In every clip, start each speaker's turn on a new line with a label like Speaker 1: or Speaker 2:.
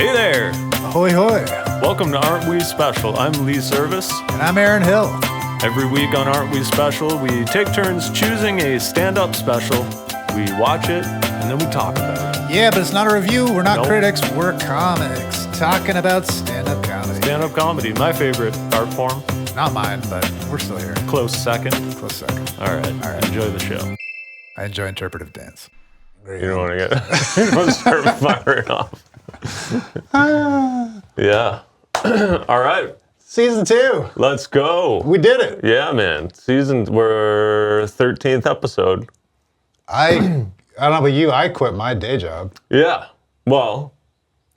Speaker 1: Hey there!
Speaker 2: Ahoy hoy!
Speaker 1: Welcome to Aren't We Special. I'm Lee Service.
Speaker 2: And I'm Aaron Hill.
Speaker 1: Every week on Aren't We Special, we take turns choosing a stand-up special. We watch it, and then we talk about it.
Speaker 2: Yeah, but it's not a review. We're not
Speaker 1: Nope.
Speaker 2: critics. We're comics. Talking about stand-up comedy.
Speaker 1: Stand-up comedy, my favorite art form.
Speaker 2: Not mine, but we're still here.
Speaker 1: Close second.
Speaker 2: Close second.
Speaker 1: All right. Enjoy the show.
Speaker 2: I enjoy interpretive dance.
Speaker 1: You don't want to get... you don't want to start firing off. Yeah. All right.
Speaker 3: Season 2.
Speaker 1: Let's go.
Speaker 3: We did it.
Speaker 1: Yeah, man. We're 13th episode.
Speaker 3: I don't know about you, I quit my day job.
Speaker 1: Yeah. Well,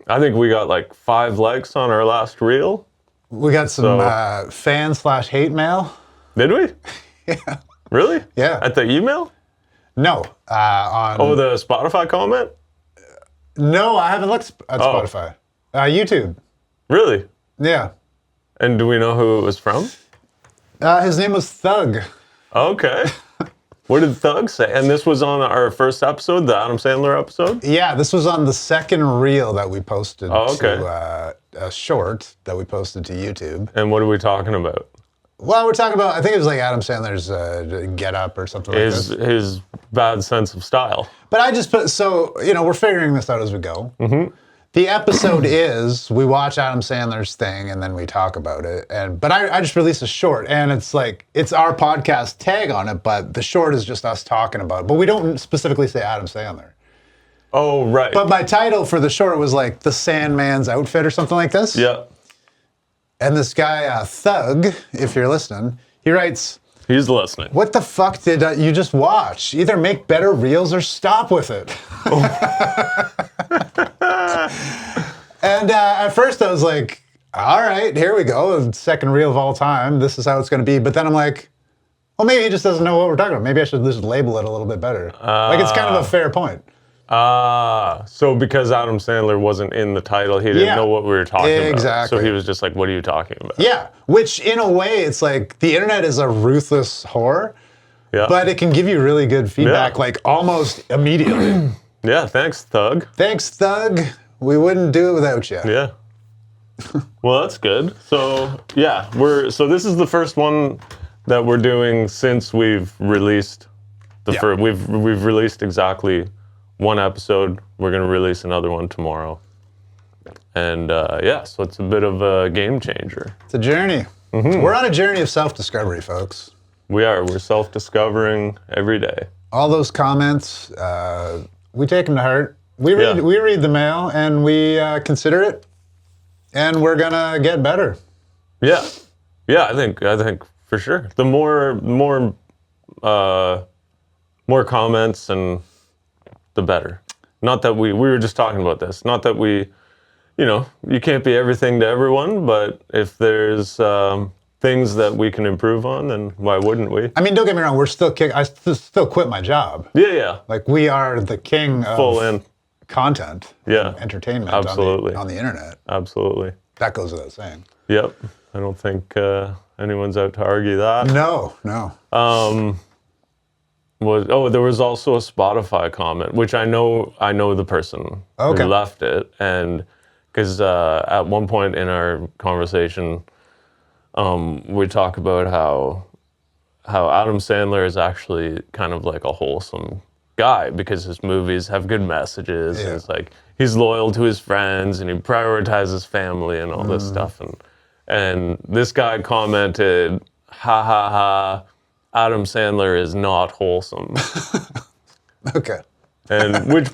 Speaker 1: I think we got like 5 likes on our last reel.
Speaker 3: We got some fan/hate mail.
Speaker 1: Did we?
Speaker 3: Yeah.
Speaker 1: Really?
Speaker 3: Yeah.
Speaker 1: At the email?
Speaker 3: No. On
Speaker 1: The Spotify comment?
Speaker 3: No, I haven't looked at Spotify. YouTube.
Speaker 1: Really?
Speaker 3: Yeah.
Speaker 1: And do we know who it was from?
Speaker 3: His name was Thug.
Speaker 1: Okay. What did Thug say? And this was on our first episode, the Adam Sandler episode?
Speaker 3: Yeah, this was on the second reel that we posted
Speaker 1: okay.
Speaker 3: to a short that we posted to YouTube.
Speaker 1: And what are we talking about?
Speaker 3: Well, we're talking about, I think it was like Adam Sandler's Get Up or something like this.
Speaker 1: His bad sense of style.
Speaker 3: But I just put, we're figuring this out as we go. Mm-hmm. The episode is, we watch Adam Sandler's thing and then we talk about it. But I just released a short and it's like, it's our podcast tag on it, but the short is just us talking about it. But we don't specifically say Adam Sandler.
Speaker 1: Oh, right.
Speaker 3: But my title for the short was like, The Sandman's Outfit or something like this.
Speaker 1: Yeah.
Speaker 3: And this guy, Thug, if you're listening, he writes,
Speaker 1: He's listening.
Speaker 3: what the fuck did you just watch? Either make better reels or stop with it. And at first I was like, all right, here we go. The second reel of all time. This is how it's going to be. But then I'm like, well, maybe he just doesn't know what we're talking about. Maybe I should just label it a little bit better. Like, it's kind of a fair point.
Speaker 1: So because Adam Sandler wasn't in the title, he didn't know what we were talking about.
Speaker 3: Exactly.
Speaker 1: So he was just like, what are you talking about?
Speaker 3: Yeah, which in a way, it's like the internet is a ruthless whore, but it can give you really good feedback, like almost immediately.
Speaker 1: Yeah, thanks, Thug.
Speaker 3: Thanks, Thug. We wouldn't do it without you.
Speaker 1: Yeah. Well, that's good. So, yeah, so this is the first one that we're doing since we've released the first. We've released exactly one episode. We're going to release another one tomorrow. And so it's a bit of a game changer.
Speaker 3: It's a journey. Mm-hmm. We're on a journey of self-discovery, folks.
Speaker 1: We are. We're self-discovering every day.
Speaker 3: All those comments, we take them to heart. We read the mail and we consider it, and we're gonna get better. Yeah,
Speaker 1: I think for sure. The more comments and the better. Not that we were just talking about this. Not that we, you can't be everything to everyone, but if there's things that we can improve on, then why wouldn't we?
Speaker 3: I mean, don't get me wrong. I still quit my job.
Speaker 1: Yeah.
Speaker 3: Like, we are the king of
Speaker 1: full in
Speaker 3: content.
Speaker 1: Yeah.
Speaker 3: Entertainment.
Speaker 1: Absolutely.
Speaker 3: On the internet.
Speaker 1: Absolutely.
Speaker 3: That goes without saying.
Speaker 1: Yep. I don't think anyone's out to argue that.
Speaker 3: No.
Speaker 1: There was also a Spotify comment, which I know the person who left it, and because at one point in our conversation, we talk about how Adam Sandler is actually kind of like a wholesome guy because his movies have good messages. Yeah. And it's like he's loyal to his friends and he prioritizes family and all this stuff. And this guy commented, "Ha ha ha, Adam Sandler is not wholesome."
Speaker 3: Okay.
Speaker 1: And which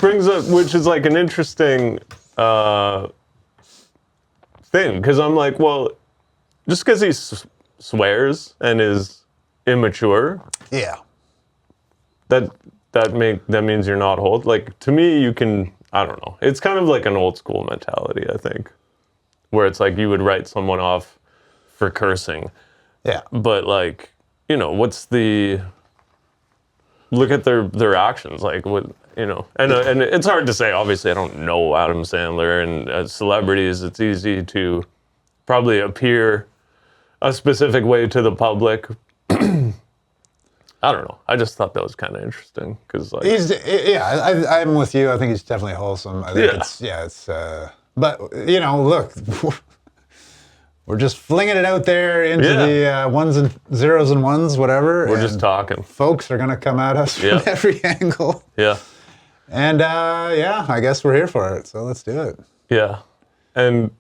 Speaker 1: is like an interesting thing, because I'm like, well, just because he swears and is immature, that means you're not wholesome. Like, to me, you can, I don't know. It's kind of like an old school mentality, I think, where it's like you would write someone off for cursing.
Speaker 3: Yeah.
Speaker 1: But like, what's the look at their actions, like what, and it's hard to say. Obviously, I don't know Adam Sandler, and as celebrities, it's easy to probably appear a specific way to the public. I don't know. I just thought that was kind of interesting because, like,
Speaker 3: I'm with you. I think he's definitely wholesome. I think it's But, you know, look, we're just flinging it out there into the ones and zeros and ones, whatever.
Speaker 1: We're just talking.
Speaker 3: Folks are going to come at us from every angle.
Speaker 1: Yeah.
Speaker 3: And, I guess we're here for it. So let's do it.
Speaker 1: Yeah. And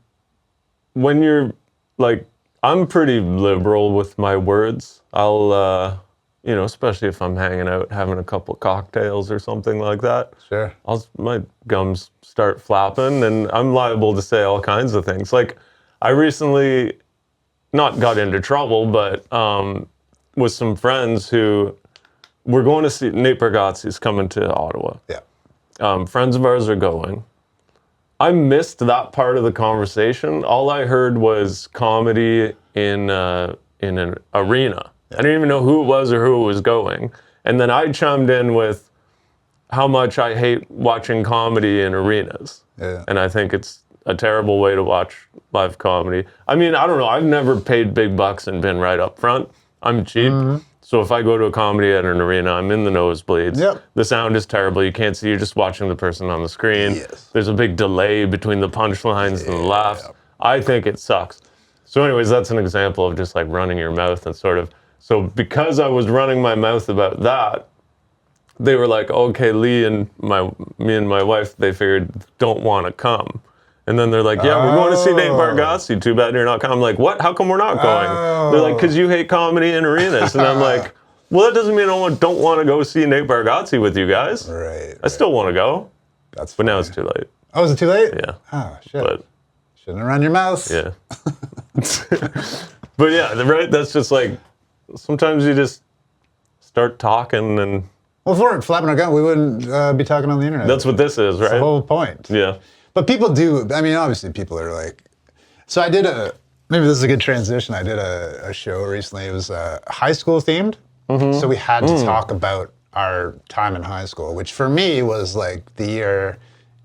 Speaker 1: when you're like, I'm pretty liberal with my words. I'll, you know, especially if I'm hanging out, having a couple cocktails or something like that.
Speaker 3: Sure.
Speaker 1: My gums start flapping and I'm liable to say all kinds of things. Like, I recently not got into trouble, but with some friends who we're going to see Nate Bargatze's coming to Ottawa.
Speaker 3: Yeah.
Speaker 1: Friends of ours are going. I missed that part of the conversation. All I heard was comedy in an arena. I didn't even know who it was or who it was going. And then I chimed in with how much I hate watching comedy in arenas.
Speaker 3: Yeah.
Speaker 1: And I think it's a terrible way to watch live comedy. I mean, I don't know. I've never paid big bucks and been right up front. I'm cheap. So if I go to a comedy at an arena, I'm in the nosebleeds.
Speaker 3: Yep.
Speaker 1: The sound is terrible. You can't see. You're just watching the person on the screen.
Speaker 3: Yes.
Speaker 1: There's a big delay between the punchlines and the laughs. I think it sucks. So anyways, that's an example of just like running your mouth and sort of. So because I was running my mouth about that, they were like, okay, me and my wife, they figured, don't want to come. And then they're like, yeah, we're going to see Nate Bargatze. Too bad you're not coming. I'm like, what? How come we're not going? They're like, because you hate comedy in arenas. And I'm like, well, that doesn't mean I don't want to go see Nate Bargatze with you guys.
Speaker 3: Right.
Speaker 1: I still want to go.
Speaker 3: That's
Speaker 1: But now it's too late.
Speaker 3: Oh, is it too late?
Speaker 1: Yeah.
Speaker 3: Oh, shit.
Speaker 1: But
Speaker 3: Shouldn't have run your mouth.
Speaker 1: yeah. But yeah, right? That's just like, sometimes you just start talking and
Speaker 3: Well, if we weren't flapping our gun, we wouldn't be talking on the internet.
Speaker 1: that's what this is, right?
Speaker 3: That's the whole point.
Speaker 1: Yeah.
Speaker 3: But people do, I mean, obviously people are like, so maybe this is a good transition. I did a show recently. It was high school themed. So we had to talk about our time in high school, which for me was like the year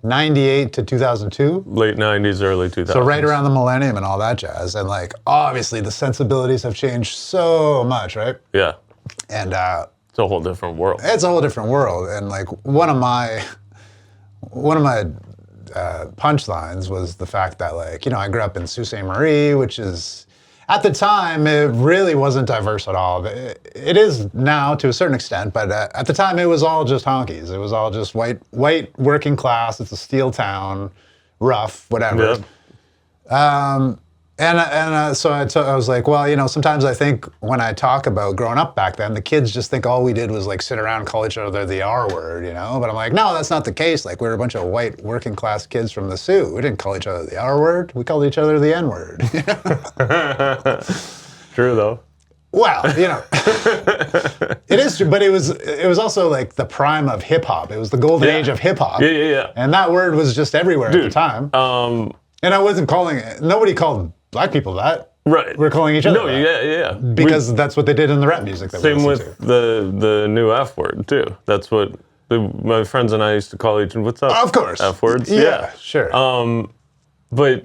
Speaker 3: 98 to 2002.
Speaker 1: Late 90s, early 2000s.
Speaker 3: So right around the millennium and all that jazz. And like, obviously the sensibilities have changed so much, right?
Speaker 1: Yeah.
Speaker 3: And
Speaker 1: It's a whole different world.
Speaker 3: it's a whole different world. And like one of my punchlines was the fact that, like, you know, I grew up in Sault Ste. Marie, which is, at the time, it really wasn't diverse at all. It is now to a certain extent, but at the time it was all just honkies. It was all just white working class. It's a steel town, rough, whatever.
Speaker 1: Yeah.
Speaker 3: So I was like, well, you know, sometimes I think when I talk about growing up back then, the kids just think all we did was like sit around and call each other the R word, you know? But I'm like, no, that's not the case. Like, we were a bunch of white working class kids from the Sioux. We didn't call each other the R word. We called each other the N word. You know?
Speaker 1: True, though.
Speaker 3: Well, you know, it is true, but it was also like the prime of hip hop. It was the golden age of hip hop.
Speaker 1: Yeah.
Speaker 3: And that word was just everywhere at the time. And I wasn't calling it, nobody called black people that.
Speaker 1: Right.
Speaker 3: We're calling each other
Speaker 1: No,
Speaker 3: that.
Speaker 1: yeah.
Speaker 3: Because that's what they did in the rap music that
Speaker 1: Same
Speaker 3: we
Speaker 1: with
Speaker 3: listened to.
Speaker 1: the new F word, too. That's what my friends and I used to call each other. What's up?
Speaker 3: Of course.
Speaker 1: F words?
Speaker 3: Yeah, sure.
Speaker 1: But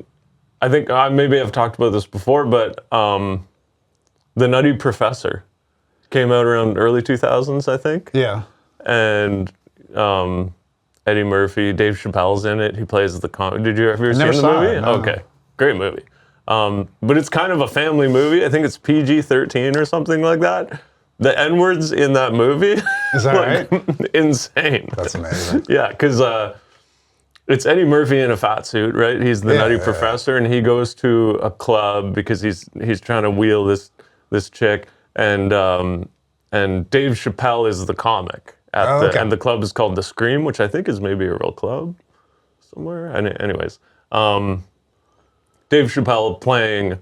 Speaker 1: I think maybe I've talked about this before, but the Nutty Professor came out around early 2000s, I think.
Speaker 3: Yeah.
Speaker 1: And Eddie Murphy, Dave Chappelle's in it. He plays the Did you ever see
Speaker 3: never
Speaker 1: the
Speaker 3: saw
Speaker 1: movie?
Speaker 3: it, no.
Speaker 1: Okay, great movie. But it's kind of a family movie. I think it's PG-13 or something like that. The N-words in that movie,
Speaker 3: Is that right?
Speaker 1: insane.
Speaker 3: That's amazing.
Speaker 1: Yeah, because it's Eddie Murphy in a fat suit, right? He's the Nutty Professor, and he goes to a club because he's trying to wheel this chick, and Dave Chappelle is the comic and the club is called The Scream, which I think is maybe a real club somewhere. Anyways, Dave Chappelle playing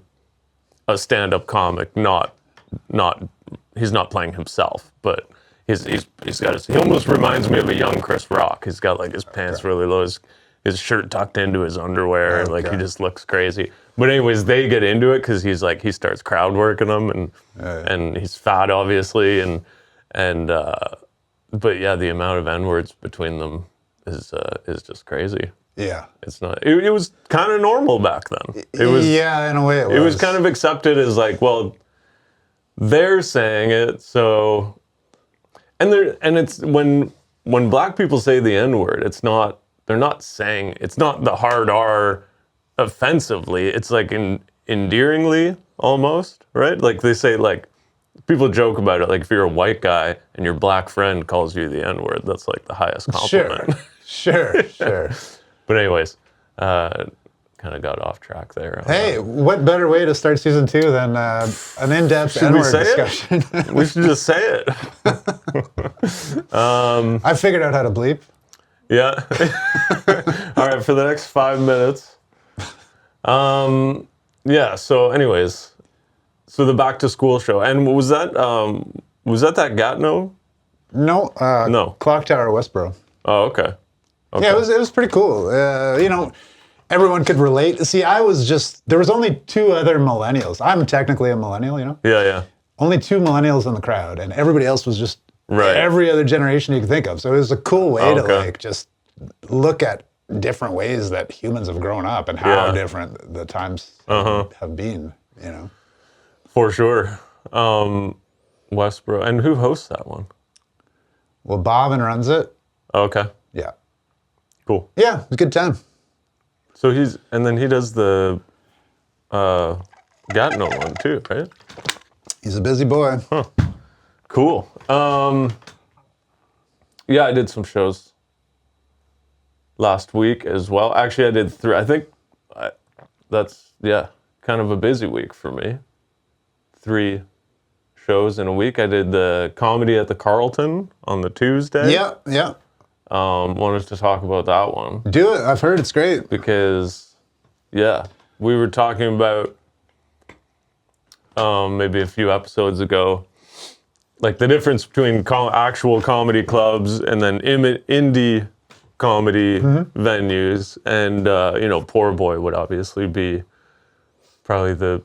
Speaker 1: a stand-up comic, he's not playing himself, but he's got he almost reminds me of a young Chris Rock. He's got like his pants really low, his shirt tucked into his underwear, like he just looks crazy. But anyways, they get into it because he's like, he starts crowd working them, and he's fat obviously, but yeah, the amount of N-words between them is just crazy.
Speaker 3: Yeah.
Speaker 1: It's not. It was kind of normal back then. It was.
Speaker 3: Yeah, in a way it was.
Speaker 1: It was kind of accepted as like, well, they're saying it, so. And it's when black people say the N-word, it's not. They're not saying. It's not the hard R offensively. It's like endearingly almost, right? Like they say, like people joke about it. Like if you're a white guy and your black friend calls you the N-word, that's like the highest compliment.
Speaker 3: Sure.
Speaker 1: But anyways, kind of got off track there.
Speaker 3: Hey, what better way to start season 2 than an in-depth N-word discussion?
Speaker 1: We should just say it.
Speaker 3: I figured out how to bleep.
Speaker 1: Yeah. All right, for the next 5 minutes. Yeah, so anyways, so the back to school show. And was that Gatineau?
Speaker 3: No.
Speaker 1: No.
Speaker 3: Clock Tower, Westboro.
Speaker 1: Oh, okay.
Speaker 3: Yeah, it was pretty cool. Everyone could relate. See, there was only 2 other millennials. I'm technically a millennial,
Speaker 1: Yeah.
Speaker 3: Only 2 millennials in the crowd, and everybody else was just every other generation you could think of. So it was a cool way to like just look at different ways that humans have grown up and how different the times have been,
Speaker 1: For sure. Westboro. And who hosts that one?
Speaker 3: Well, Bobbin runs it.
Speaker 1: Okay.
Speaker 3: Yeah.
Speaker 1: Cool.
Speaker 3: Yeah, it was a good time.
Speaker 1: So he does the Gatineau one too, right?
Speaker 3: He's a busy boy.
Speaker 1: Huh. Cool. Yeah, I did some shows last week as well. Actually, I did 3. I think that's kind of a busy week for me. 3 shows in a week. I did the comedy at the Carlton on the Tuesday.
Speaker 3: Yeah.
Speaker 1: Wanted to talk about that one.
Speaker 3: Do it. I've heard it's great.
Speaker 1: Because, we were talking about maybe a few episodes ago, like the difference between actual comedy clubs and then indie comedy venues. And, Poor Boy would obviously be probably the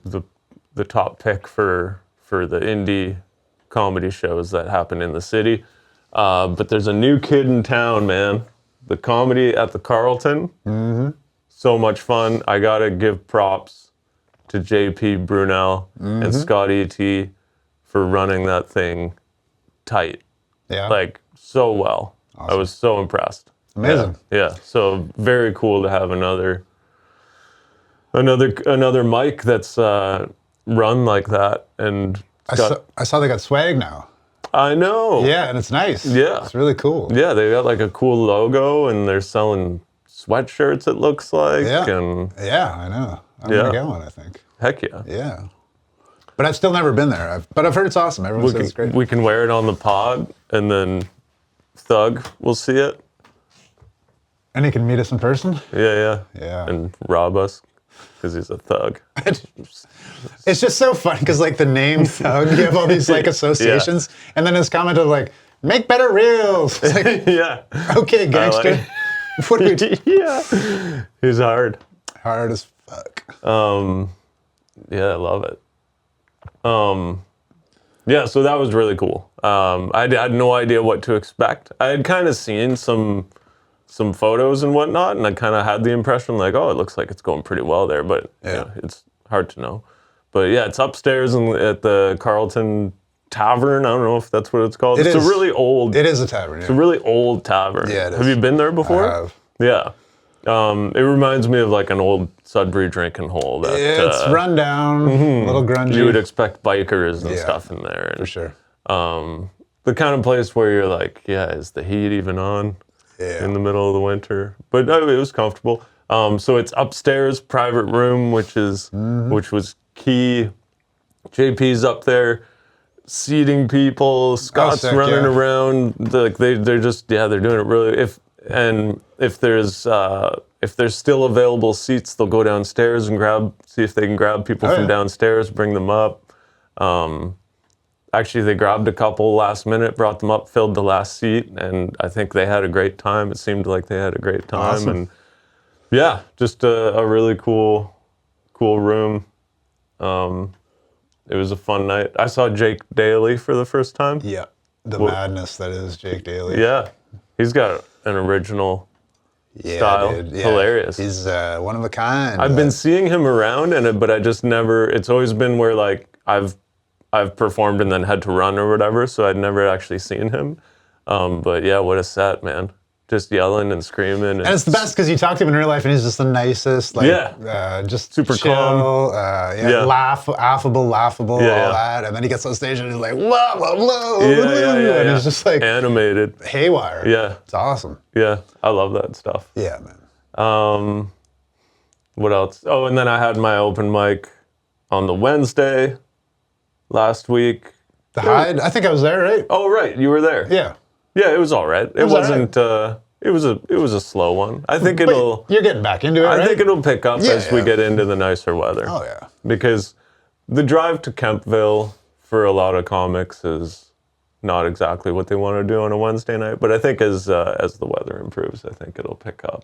Speaker 1: top pick for the indie comedy shows that happen in the city. But there's a new kid in town, man. The comedy at the Carlton. So much fun. I gotta give props to JP Brunel and Scott E.T. for running that thing tight.
Speaker 3: Yeah.
Speaker 1: Like, so well. Awesome. I was so impressed.
Speaker 3: Amazing.
Speaker 1: Yeah. So very cool to have another mic that's run like that. And
Speaker 3: I saw they got swag now.
Speaker 1: I know.
Speaker 3: Yeah, and it's nice.
Speaker 1: Yeah.
Speaker 3: It's really cool.
Speaker 1: Yeah, they got like a cool logo and they're selling sweatshirts, it looks like.
Speaker 3: Yeah.
Speaker 1: And
Speaker 3: yeah, I know. I'm going to get one, I think.
Speaker 1: Heck yeah.
Speaker 3: Yeah. But I've still never been there. But I've heard it's awesome. Everyone says it's great.
Speaker 1: We can wear it on the pod and then Thug will see it.
Speaker 3: And he can meet us in person?
Speaker 1: Yeah.
Speaker 3: Yeah.
Speaker 1: And rob us because he's a thug.
Speaker 3: It's just so fun because like the name Thug, you have all these like associations. And then his comment of like, make better reels. It's like,
Speaker 1: yeah.
Speaker 3: Okay, gangster. What are we
Speaker 1: Yeah. He's hard.
Speaker 3: Hard as fuck.
Speaker 1: Yeah, I love it. Yeah, so that was really cool. I had no idea what to expect. I had kind of seen some photos and whatnot, and I kind of had the impression like, oh, it looks like it's going pretty well there, but it's hard to know. But yeah, it's upstairs at the Carlton Tavern. I don't know if that's what it's called. It's a really old...
Speaker 3: It is a tavern,
Speaker 1: It's a really old tavern.
Speaker 3: Yeah, it is.
Speaker 1: Have you been there before?
Speaker 3: I have.
Speaker 1: Yeah. It reminds me of like an old Sudbury drinking hole. That,
Speaker 3: it's run down, a little grungy.
Speaker 1: You would expect bikers and stuff in there. And,
Speaker 3: for sure.
Speaker 1: The kind of place where you're like, is the heat even on in the middle of the winter? But no, it was comfortable. So it's upstairs, private room, which was key. JP's up there seating people. Scott's running around. They're just they're doing it really. If there's still available seats, they'll go downstairs and see if they can grab people from downstairs, bring them up. Actually, they grabbed a couple last minute, brought them up, filled the last seat, and I think they had a great time. It seemed like they had a great time.
Speaker 3: Awesome.
Speaker 1: And yeah, just a really cool room. It was a fun night. I saw Jake Daly for the first time.
Speaker 3: Yeah, the madness that is Jake Daly.
Speaker 1: Yeah, he's got an original style.
Speaker 3: Dude. Yeah.
Speaker 1: Hilarious.
Speaker 3: He's one of a kind.
Speaker 1: I've been seeing him around, but I just never. It's always been where like I've performed and then had to run or whatever, so I'd never actually seen him. But yeah, what a set, man. just yelling and screaming.
Speaker 3: And it's the best because you talk to him in real life and he's just the nicest, like, just
Speaker 1: super
Speaker 3: chill,
Speaker 1: calm.
Speaker 3: Affable, laughable, all that. And then he gets on stage and he's like, whoa, whoa, whoa. And he's just like
Speaker 1: animated.
Speaker 3: Haywire.
Speaker 1: Yeah.
Speaker 3: It's awesome.
Speaker 1: Yeah. I love that stuff.
Speaker 3: Yeah, man.
Speaker 1: What else? Oh, and then I had my open mic on the Wednesday last week.
Speaker 3: The Hyde? I think I was there, right?
Speaker 1: Oh, right. You were there.
Speaker 3: Yeah.
Speaker 1: Yeah, it was all right. It wasn't. It was a slow one. I think it'll.
Speaker 3: You're getting back into it, right?
Speaker 1: I think it'll pick up as we get into the nicer weather.
Speaker 3: Oh yeah.
Speaker 1: Because the drive to Kempville for a lot of comics is not exactly what they want to do on a Wednesday night. But I think as the weather improves, I think it'll pick up.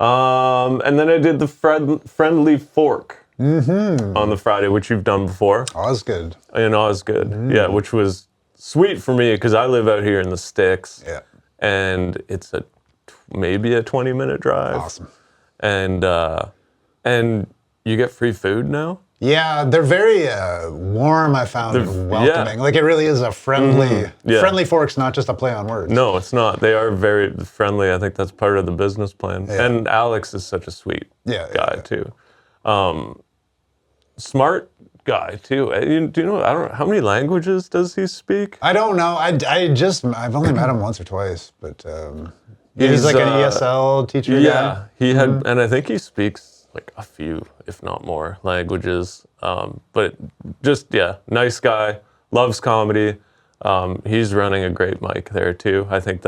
Speaker 1: And then I did the Friendly Fork on the Friday, which you've done before.
Speaker 3: Osgood.
Speaker 1: In Osgood, yeah, which was sweet for me because I live out here in the sticks.
Speaker 3: Yeah.
Speaker 1: And it's maybe a 20-minute drive.
Speaker 3: Awesome.
Speaker 1: And you get free food now?
Speaker 3: Yeah, they're very warm, I found, and welcoming. Like, it really is a friendly... Friendly Fork's not just a play on words.
Speaker 1: No, it's not. They are very friendly. I think that's part of the business plan.
Speaker 3: Yeah.
Speaker 1: And Alex is such a sweet guy, too. Smart guy, too. Do you know, I don't know, how many languages does he speak?
Speaker 3: I don't know. I've only met him once or twice, but he's like an ESL teacher.
Speaker 1: Yeah, he had, and I think he speaks like a few, if not more, languages. But just, nice guy, loves comedy. He's running a great mic there too. I think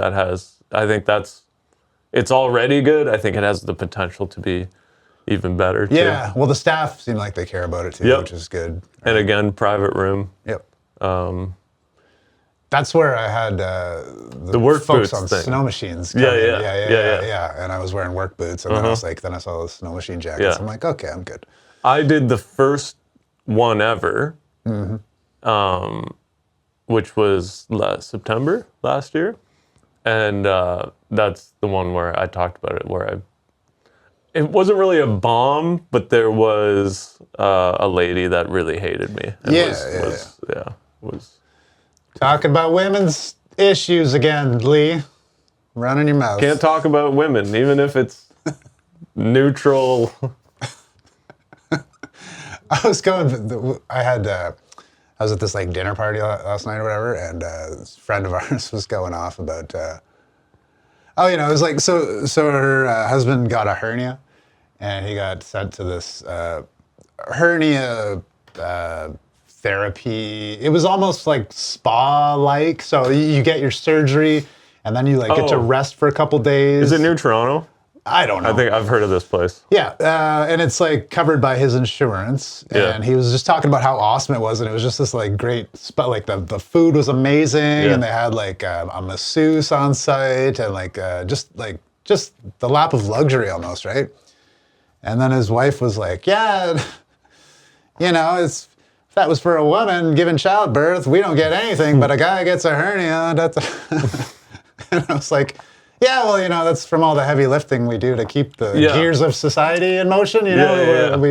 Speaker 1: it's already good. I think it has the potential to be even better too.
Speaker 3: Yeah, well, the staff seem like they care about it too, which is good.
Speaker 1: And again, private room.
Speaker 3: Yep. That's where I had the
Speaker 1: work
Speaker 3: folks
Speaker 1: boots
Speaker 3: on
Speaker 1: thing.
Speaker 3: snow machines.
Speaker 1: Yeah.
Speaker 3: And I was wearing work boots, and then I saw the snow machine jackets. I'm like, okay, I'm good.
Speaker 1: I did the first one ever, which was September last year, and that's the one where I talked about it. It wasn't really a bomb, but there was a lady that really hated me. And was
Speaker 3: talking about women's issues again, Lee. Running your mouth.
Speaker 1: Can't talk about women, even if it's neutral.
Speaker 3: I was at this like dinner party last night or whatever, and this friend of ours was going off about, it was like, so her husband got a hernia, and he got sent to this hernia therapy. It was almost like spa-like. So you get your surgery, and then you get to rest for a couple days.
Speaker 1: Is it near Toronto?
Speaker 3: I don't know.
Speaker 1: I think I've heard of this place.
Speaker 3: Yeah, and it's like covered by his insurance. And he was just talking about how awesome it was, and it was just this like great spot. Like the food was amazing, and they had like a masseuse on site, and like just the lap of luxury almost, right? And then his wife was like, "Yeah, if that was for a woman giving childbirth, we don't get anything, but a guy gets a hernia." And I was like, yeah, well, that's from all the heavy lifting we do to keep the gears of society in motion. We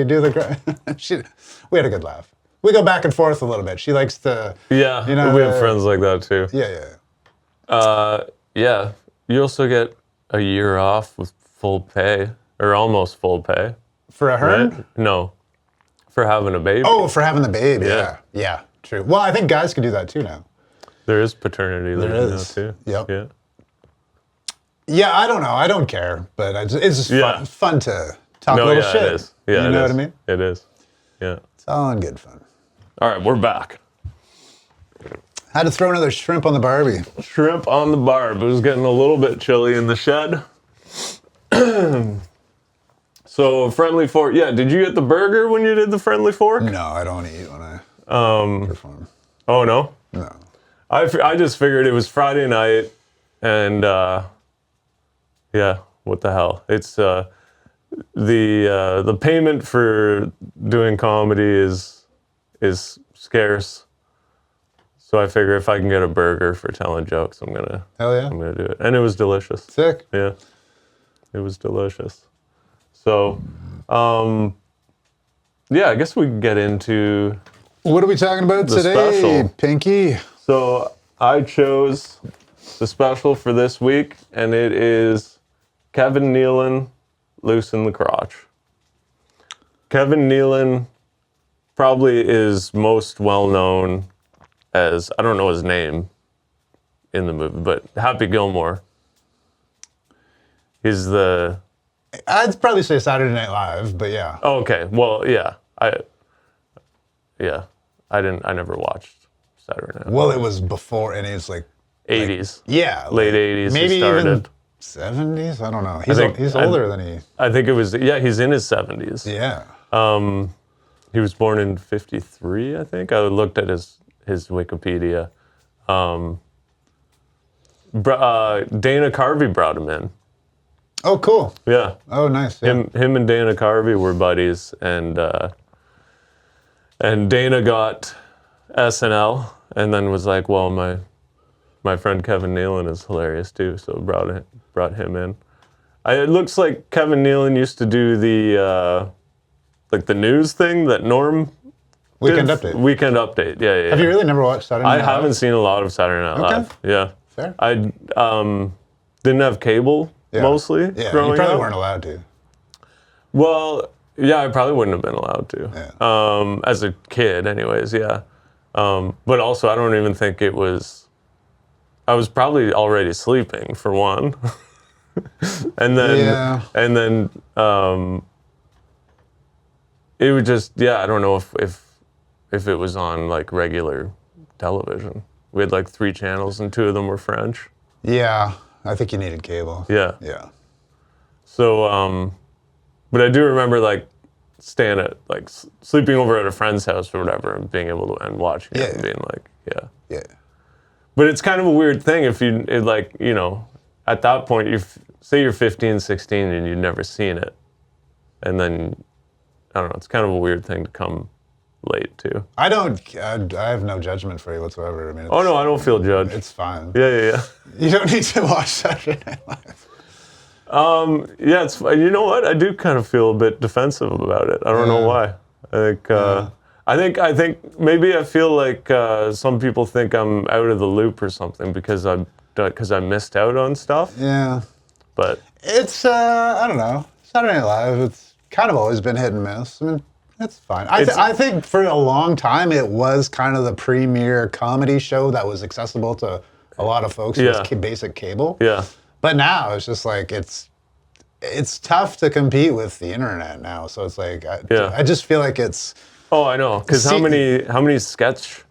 Speaker 3: do we had a good laugh. We go back and forth a little bit. She likes to,
Speaker 1: we have friends like that too.
Speaker 3: Yeah.
Speaker 1: You also get a year off with full pay, or almost full pay.
Speaker 3: For a hern?
Speaker 1: Right? No, for having a baby.
Speaker 3: Oh, for having the baby. Yeah, true. Well, I think guys can do that too now.
Speaker 1: There is paternity leave now too.
Speaker 3: Yep.
Speaker 1: Yeah.
Speaker 3: Yeah, I don't know. I don't care, but it's just fun to talk a little shit.
Speaker 1: It is. Yeah,
Speaker 3: you know what I mean?
Speaker 1: It is. Yeah.
Speaker 3: It's all in good fun.
Speaker 1: All right, we're back.
Speaker 3: Had to throw another shrimp on the Barbie.
Speaker 1: Shrimp on the barb. It was getting a little bit chilly in the shed. So Friendly Fork. Yeah, did you get the burger when you did the Friendly Fork?
Speaker 3: No, I don't eat when I perform.
Speaker 1: Oh, no?
Speaker 3: No.
Speaker 1: I just figured it was Friday night, and what the hell? It's the payment for doing comedy is scarce. So I figure if I can get a burger for telling jokes, I'm gonna do it. And it was delicious.
Speaker 3: Sick.
Speaker 1: Yeah. It was delicious. So I guess we can get into
Speaker 3: what are we talking about today,
Speaker 1: special.
Speaker 3: Pinky?
Speaker 1: So I chose the special for this week, and it is Kevin Nealon Loose in the Crotch. Kevin Nealon probably is most well known as, I don't know his name in the movie, but Happy Gilmore. He's the...
Speaker 3: I'd probably say Saturday Night Live, but yeah.
Speaker 1: Oh, okay. Well, yeah. I never watched Saturday Night Live.
Speaker 3: Well, it was before, and it's like
Speaker 1: 80s.
Speaker 3: yeah,
Speaker 1: Late 80s
Speaker 3: maybe
Speaker 1: he started.
Speaker 3: even 70s. I don't know. He's older than he.
Speaker 1: I think it was, yeah, he's in his 70s.
Speaker 3: Yeah.
Speaker 1: He was born in 53, I think. I looked at his Wikipedia. Dana Carvey brought him in.
Speaker 3: Oh, cool.
Speaker 1: Yeah.
Speaker 3: Oh, nice. Yeah.
Speaker 1: Him and Dana Carvey were buddies, and Dana got SNL, and then was like, well, my friend Kevin Nealon is hilarious too, so brought him in. It looks like Kevin Nealon used to do the like the news thing that Norm
Speaker 3: Weekend
Speaker 1: did.
Speaker 3: Update.
Speaker 1: Weekend Update. Yeah.
Speaker 3: Have you really never watched Saturday Night Live?
Speaker 1: I haven't seen a lot of Saturday Night
Speaker 3: Okay.
Speaker 1: Live. Yeah.
Speaker 3: Fair.
Speaker 1: I didn't have cable mostly
Speaker 3: Yeah,
Speaker 1: growing
Speaker 3: you probably
Speaker 1: up.
Speaker 3: weren't allowed to.
Speaker 1: Well, yeah, I probably wouldn't have been allowed to.
Speaker 3: Yeah.
Speaker 1: As a kid, anyways, yeah. But also, I don't even think it was... I was probably already sleeping, for one. and then it would just... Yeah, I don't know if it was on, like, regular television. We had, like, 3 channels, and 2 of them were French.
Speaker 3: Yeah, I think you needed cable.
Speaker 1: Yeah.
Speaker 3: Yeah.
Speaker 1: So, but I do remember, like, staying at, like, sleeping over at a friend's house or whatever, and being able to, and watching it and being like, yeah.
Speaker 3: Yeah.
Speaker 1: But it's kind of a weird thing if you, like, you know, at that point, say you're 15, 16, and you've never seen it. And then, I don't know, it's kind of a weird thing to come late to.
Speaker 3: I have no judgment for you whatsoever. I mean,
Speaker 1: Oh, no, I don't feel judged.
Speaker 3: it's fine.
Speaker 1: Yeah.
Speaker 3: You don't need to watch Saturday Night Live.
Speaker 1: Yeah, it's, you know what? I do kind of feel a bit defensive about it. I don't know why. I think maybe I feel like some people think I'm out of the loop or something because I missed out on stuff.
Speaker 3: Yeah.
Speaker 1: But
Speaker 3: It's, I don't know. Saturday Night Live, it's kind of always been hit and miss. I mean, it's fine. I think for a long time it was kind of the premier comedy show that was accessible to a lot of folks with basic cable.
Speaker 1: yeah,
Speaker 3: But now it's just like it's tough to compete with the internet now. So it's like I just feel like it's
Speaker 1: oh, I know. Because how many sketch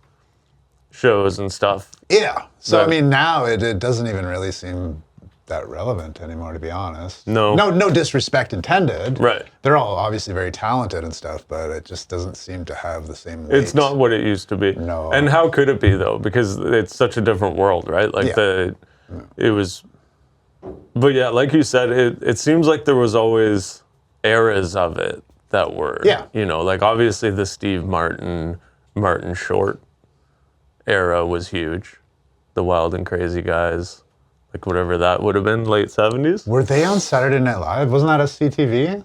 Speaker 1: shows and stuff?
Speaker 3: yeah. So I mean now it doesn't even really seem that relevant anymore, to be honest.
Speaker 1: No
Speaker 3: disrespect intended.
Speaker 1: Right.
Speaker 3: They're all obviously very talented and stuff, but it just doesn't seem to have the same weight.
Speaker 1: It's not what it used to be.
Speaker 3: No.
Speaker 1: And how could it be though? Because it's such a different world, right? Like it was. But yeah, like you said, it seems like there was always eras of it that were, you know, like obviously the Steve Martin Short era was huge. The Wild and Crazy Guys, like whatever that would have been, late 70s.
Speaker 3: Were they on Saturday Night Live? Wasn't that SCTV?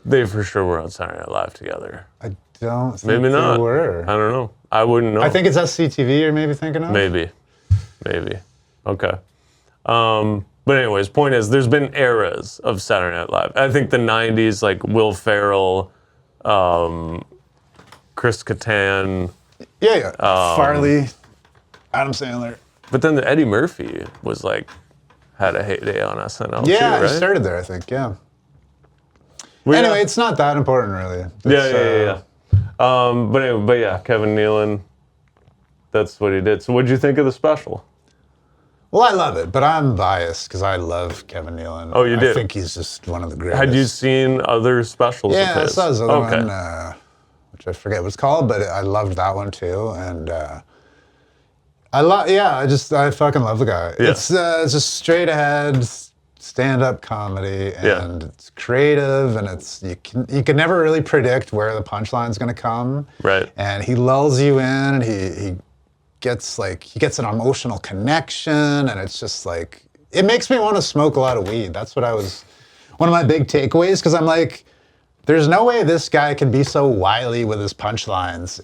Speaker 1: They for sure were on Saturday Night Live together.
Speaker 3: I don't think
Speaker 1: Maybe not.
Speaker 3: they were.
Speaker 1: I don't know. I wouldn't know.
Speaker 3: I think it's SCTV you're maybe thinking of?
Speaker 1: Maybe. Okay. But anyways, point is, there's been eras of Saturday Night Live. I think the 90s, like Will Ferrell, Chris Kattan.
Speaker 3: Yeah. Farley, Adam Sandler.
Speaker 1: But then Eddie Murphy was like, had a heyday on SNL too,
Speaker 3: Yeah,
Speaker 1: right?
Speaker 3: he started there, I think, yeah.
Speaker 1: Well,
Speaker 3: anyway, it's not that important, really.
Speaker 1: Yeah. But yeah, Kevin Nealon, that's what he did. So what'd you think of the special?
Speaker 3: Well, I love it, but I'm biased because I love Kevin Nealon.
Speaker 1: Oh, you did?
Speaker 3: I think he's just one of the greatest.
Speaker 1: Had you seen other specials of
Speaker 3: Yeah, I
Speaker 1: his?
Speaker 3: saw his other one, which I forget what it's called, but I loved that one too. And I fucking love the guy.
Speaker 1: Yeah.
Speaker 3: It's just straight ahead stand-up comedy, and it's creative, and you can never really predict where the punchline's going to come.
Speaker 1: Right.
Speaker 3: And he lulls you in, and he gets an emotional connection, and it's just like, it makes me want to smoke a lot of weed. That's what one of my big takeaways, because I'm like, there's no way this guy can be so wily with his punchlines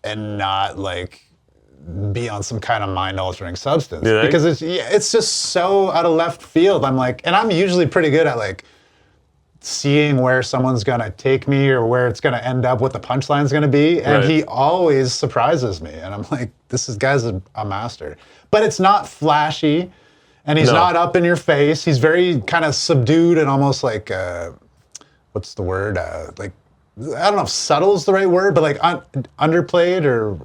Speaker 3: and not like be on some kind of mind-altering substance.
Speaker 1: You think?
Speaker 3: Because it's just so out of left field. I'm like, and I'm usually pretty good at like seeing where someone's gonna take me or where it's gonna end up, what the punchline's gonna be, and
Speaker 1: Right.
Speaker 3: he always surprises me. And I'm like, this guy's a master. But it's not flashy, and he's
Speaker 1: No.
Speaker 3: not up in your face. He's very kind of subdued and almost like, what's the word? Like, I don't know if subtle is the right word, but like underplayed or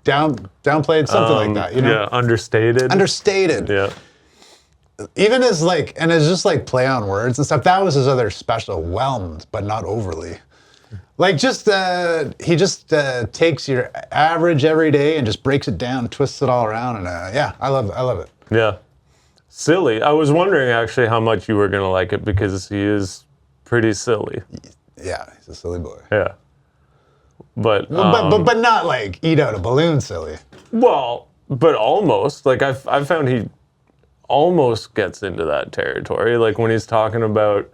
Speaker 3: downplayed, something like that. You know?
Speaker 1: Yeah, understated.
Speaker 3: Understated.
Speaker 1: Yeah.
Speaker 3: Even as like, and it's just like play on words and stuff. That was his other special, whelmed, but not overly. Like just, he just takes your average every day and just breaks it down, twists it all around, and yeah, I love it.
Speaker 1: Yeah. Silly. I was wondering actually how much you were gonna like it because he is pretty silly.
Speaker 3: Yeah, he's a silly boy.
Speaker 1: Yeah. But
Speaker 3: But not like eat out a balloon silly.
Speaker 1: well, but almost. Like I've found he almost gets into that territory. Like when he's talking about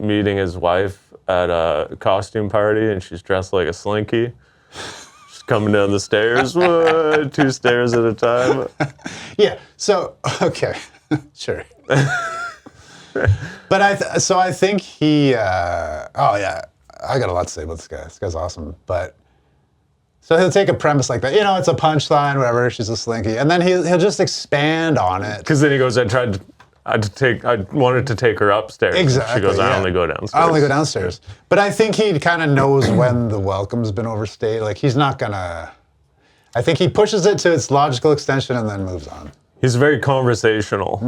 Speaker 1: meeting his wife at a costume party and she's dressed like a slinky. She's coming down the stairs, 2 stairs at a time.
Speaker 3: Yeah. So okay, sure. But I think he. Oh yeah, I got a lot to say about this guy. This guy's awesome. But so he'll take a premise like that. You know, it's a punchline, whatever. She's a slinky, and then he'll just expand on it.
Speaker 1: Because then he goes, I wanted to take her upstairs.
Speaker 3: Exactly.
Speaker 1: She goes, I
Speaker 3: yeah.
Speaker 1: only go downstairs.
Speaker 3: I only go downstairs. But I think he kind of knows when the welcome's been overstayed. Like he's not gonna. I think he pushes it to its logical extension and then moves on.
Speaker 1: He's very conversational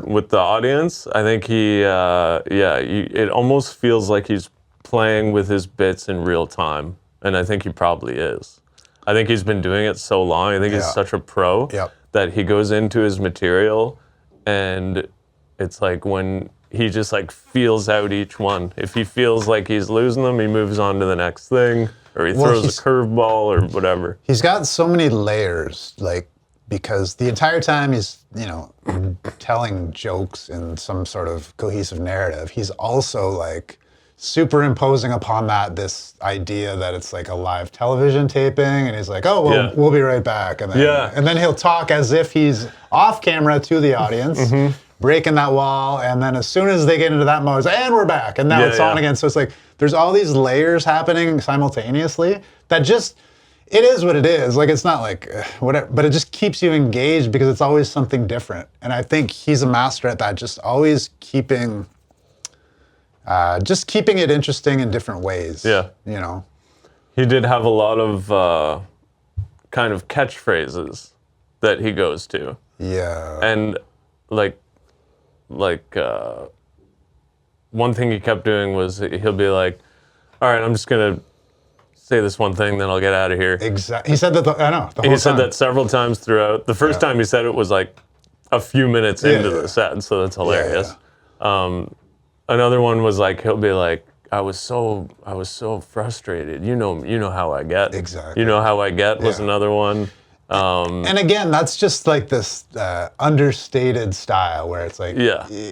Speaker 1: with the audience. I think it almost feels like he's playing with his bits in real time. And I think he probably is. I think he's been doing it so long. I think he's such a pro that he goes into his material and it's like when he just like feels out each one. If he feels like he's losing them, he moves on to the next thing or he throws a curveball or whatever.
Speaker 3: He's got so many layers, like, because the entire time he's, telling jokes in some sort of cohesive narrative, he's also like superimposing upon that this idea that it's like a live television taping, and he's like, oh, well, we'll be right back. And then he'll talk as if he's off camera to the audience, breaking that wall, and then as soon as they get into that mode, it's like, and we're back, and now it's on again. So it's like, there's all these layers happening simultaneously that just, it is what it is. Like, it's not like whatever, but it just keeps you engaged because it's always something different. And I think he's a master at that, just always keeping it interesting in different ways.
Speaker 1: Yeah. He did have a lot of kind of catchphrases that he goes to.
Speaker 3: Yeah.
Speaker 1: And like one thing he kept doing was he'll be like, all right, I'm just going to say this one thing, then I'll get out of here.
Speaker 3: Exactly. He said that, I know, the whole time.
Speaker 1: He said that several times throughout. The first time he said it was like a few minutes into the set, so that's hilarious. Another one was like, he'll be like, I was so frustrated. You know how I get.
Speaker 3: Exactly.
Speaker 1: You know how I get was another one.
Speaker 3: And again, that's just like this understated style where it's like,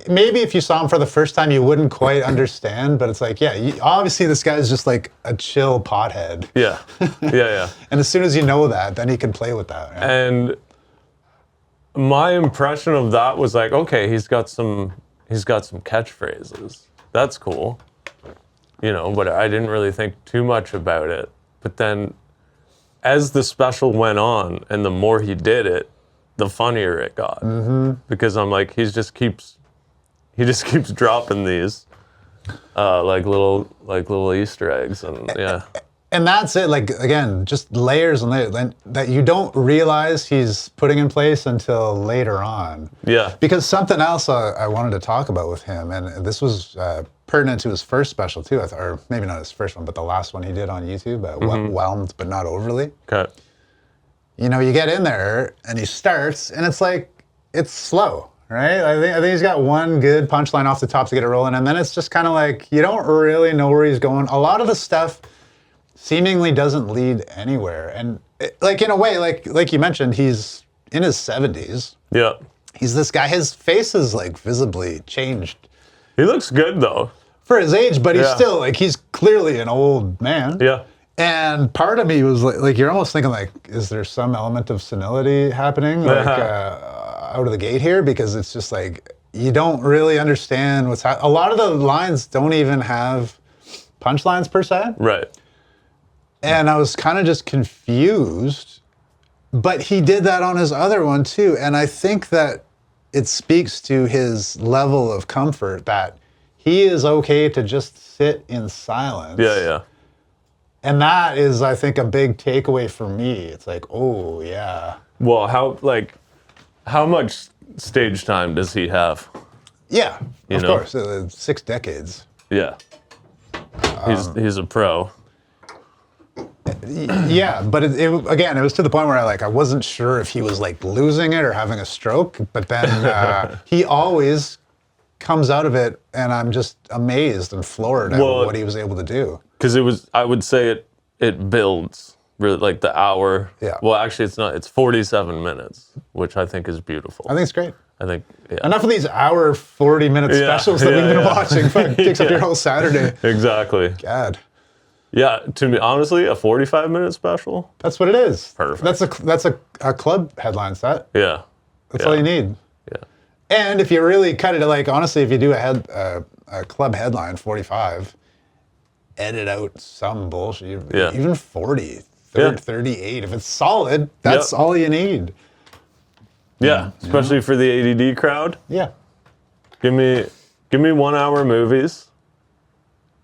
Speaker 3: maybe if you saw him for the first time, you wouldn't quite understand, but it's like, obviously this guy's just like a chill pothead.
Speaker 1: Yeah.
Speaker 3: And as soon as you know that, then he can play with that. Yeah?
Speaker 1: And my impression of that was like, okay, he's got some catchphrases. That's cool. But I didn't really think too much about it. But then as the special went on and the more he did it, the funnier it got. Because I'm like, he just keeps dropping these like little Easter eggs, and
Speaker 3: And that's it. Like, again, just layers and layers that you don't realize he's putting in place until later on.
Speaker 1: Yeah.
Speaker 3: Because something else I wanted to talk about with him, and this was pertinent to his first special too, or maybe not his first one, but the last one he did on YouTube, Whelmed But Not Overly.
Speaker 1: Okay.
Speaker 3: You get in there and he starts, and it's like, it's slow, right? I think he's got one good punchline off the top to get it rolling, and then it's just kind of like, you don't really know where he's going. A lot of the stuff seemingly doesn't lead anywhere. And like, in a way, like you mentioned, he's in his 70s.
Speaker 1: Yeah.
Speaker 3: He's this guy, his face is like visibly changed.
Speaker 1: He looks good though.
Speaker 3: For his age, but he's still like, he's clearly an old man.
Speaker 1: Yeah.
Speaker 3: And part of me was like, you're almost thinking like, is there some element of senility happening like out of the gate here? Because it's just like, you don't really understand what's happening. A lot of the lines don't even have punchlines per se.
Speaker 1: Right.
Speaker 3: And I was kind of just confused, but he did that on his other one too. And I think that it speaks to his level of comfort that he is okay to just sit in silence.
Speaker 1: Yeah.
Speaker 3: And that is, I think, a big takeaway for me. It's like, oh yeah.
Speaker 1: Well, how much stage time does he have?
Speaker 3: Yeah,
Speaker 1: You
Speaker 3: of
Speaker 1: know?
Speaker 3: course. 6 decades.
Speaker 1: Yeah. He's a pro.
Speaker 3: Yeah, but again, it was to the point where I wasn't sure if he was like losing it or having a stroke. But then he always comes out of it, and I'm just amazed and floored at what he was able to do.
Speaker 1: Because I would say it builds really like the hour.
Speaker 3: Yeah.
Speaker 1: Well, actually, it's not. It's 47 minutes, which I think is beautiful.
Speaker 3: I think it's great.
Speaker 1: I think
Speaker 3: Enough of these hour 40-minute specials that we've been watching. Fuck, takes up your whole Saturday.
Speaker 1: Exactly.
Speaker 3: God.
Speaker 1: Yeah, to me, honestly, a 45-minute special.
Speaker 3: That's what it is.
Speaker 1: Perfect.
Speaker 3: That's a club headline set.
Speaker 1: Yeah.
Speaker 3: That's all you need.
Speaker 1: Yeah.
Speaker 3: And if you really cut it, like honestly, if you do a club headline 45, edit out some bullshit.
Speaker 1: Yeah.
Speaker 3: Even 40, 38. If it's solid, that's all you need.
Speaker 1: Yeah, especially for the ADD crowd.
Speaker 3: Yeah.
Speaker 1: Give me 1 hour movies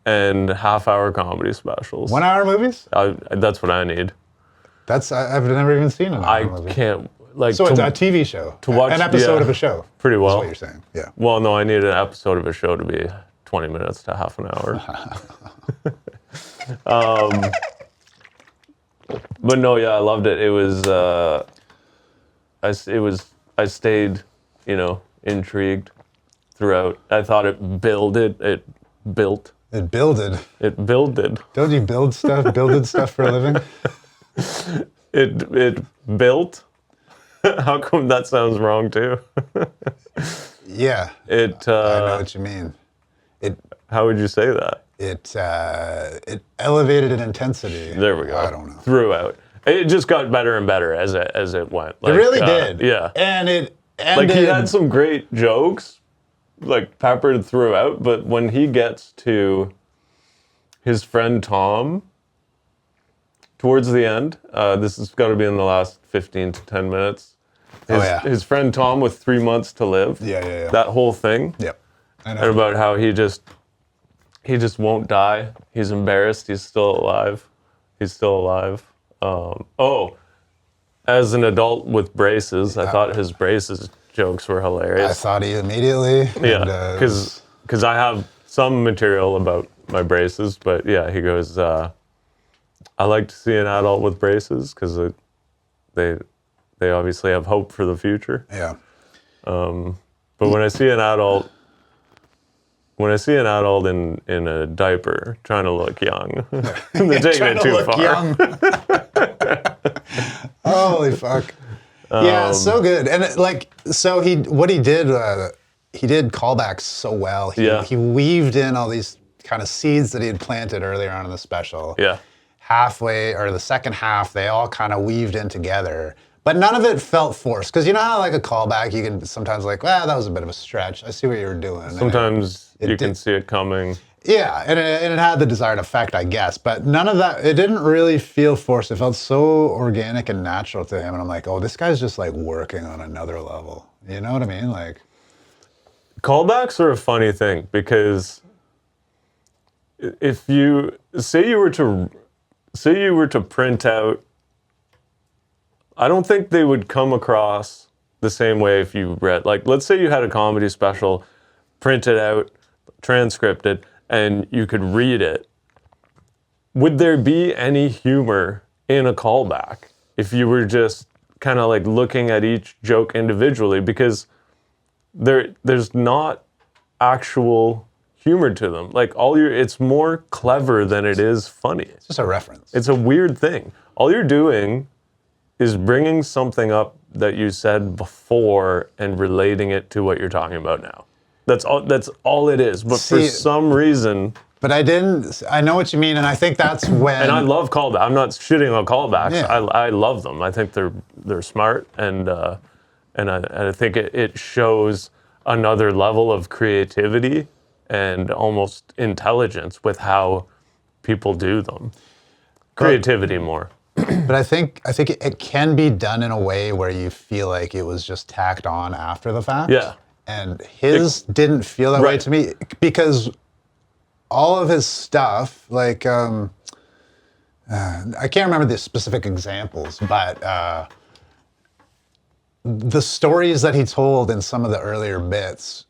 Speaker 1: and half-hour comedy specials.
Speaker 3: 1 hour movies?
Speaker 1: That's what I need.
Speaker 3: I've never even seen an hour movie.
Speaker 1: I can't like.
Speaker 3: So it's a TV show.
Speaker 1: To watch
Speaker 3: an episode of a show.
Speaker 1: Pretty well.
Speaker 3: That's what you're saying. Yeah.
Speaker 1: Well, no, I need an episode of a show to be 20 minutes to half an hour. But no, yeah, I loved it. It was, I stayed, intrigued throughout. I thought it builded.
Speaker 3: It builded.
Speaker 1: It builded.
Speaker 3: Don't you build stuff, builded stuff for a living?
Speaker 1: It built. How come that sounds wrong too?
Speaker 3: Yeah.
Speaker 1: I
Speaker 3: know what you mean.
Speaker 1: How would you say that?
Speaker 3: It elevated in intensity.
Speaker 1: There we go.
Speaker 3: I don't know.
Speaker 1: Throughout. It just got better and better as it went.
Speaker 3: It really did.
Speaker 1: Yeah.
Speaker 3: And it ended.
Speaker 1: Like he had some great jokes, like peppered throughout, but when he gets to his friend Tom towards the end, this has got to be in the last 15 to 10 minutes. His friend Tom with 3 months to live.
Speaker 3: Yeah.
Speaker 1: That whole thing.
Speaker 3: Yep. I know.
Speaker 1: And about how he just won't die. He's embarrassed. He's still alive. As an adult with braces, I thought his braces jokes were hilarious.
Speaker 3: I thought he immediately.
Speaker 1: Yeah, because I have some material about my braces, but yeah, he goes, I like to see an adult with braces because they obviously have hope for the future.
Speaker 3: Yeah.
Speaker 1: But when I see an adult in a diaper trying to look young, they're taking it too far.
Speaker 3: Holy fuck. Yeah, so good. And he did callbacks so well. He weaved in all these kind of seeds that he had planted earlier on in the special.
Speaker 1: Yeah.
Speaker 3: Halfway, or the second half, they all kind of weaved in together. But none of it felt forced. Because you know how like a callback, you can sometimes like, that was a bit of a stretch. I see what you were doing.
Speaker 1: Sometimes you can see it coming.
Speaker 3: Yeah, and it had the desired effect, I guess. But none of that, it didn't really feel forced. It felt so organic and natural to him. And I'm like, oh, this guy's just like working on another level. You know what I mean? Like,
Speaker 1: callbacks are a funny thing because if you say you were to print out, I don't think they would come across the same way if you read, like, let's say you had a comedy special, printed out, transcripted, and you could read it. Would there be any humor in a callback if you were just kind of like looking at each joke individually? Because there's not actual humor to them. Like it's more clever than it is funny.
Speaker 3: it's just a reference.
Speaker 1: It's a weird thing. All you're doing is bringing something up that you said before and relating it to what you're talking about now. That's all it is. But for some reason,
Speaker 3: But I know what you mean, and I think that's when...
Speaker 1: And I love callbacks. I'm not shitting on callbacks.
Speaker 3: Yeah.
Speaker 1: I love them. I think they're smart, and I think it shows another level of creativity and almost intelligence with how people do them. Creativity more.
Speaker 3: But I think it can be done in a way where you feel like it was just tacked on after the fact.
Speaker 1: Yeah.
Speaker 3: And his didn't feel that way to me, because all of his stuff, like, I can't remember the specific examples, but the stories that he told in some of the earlier bits,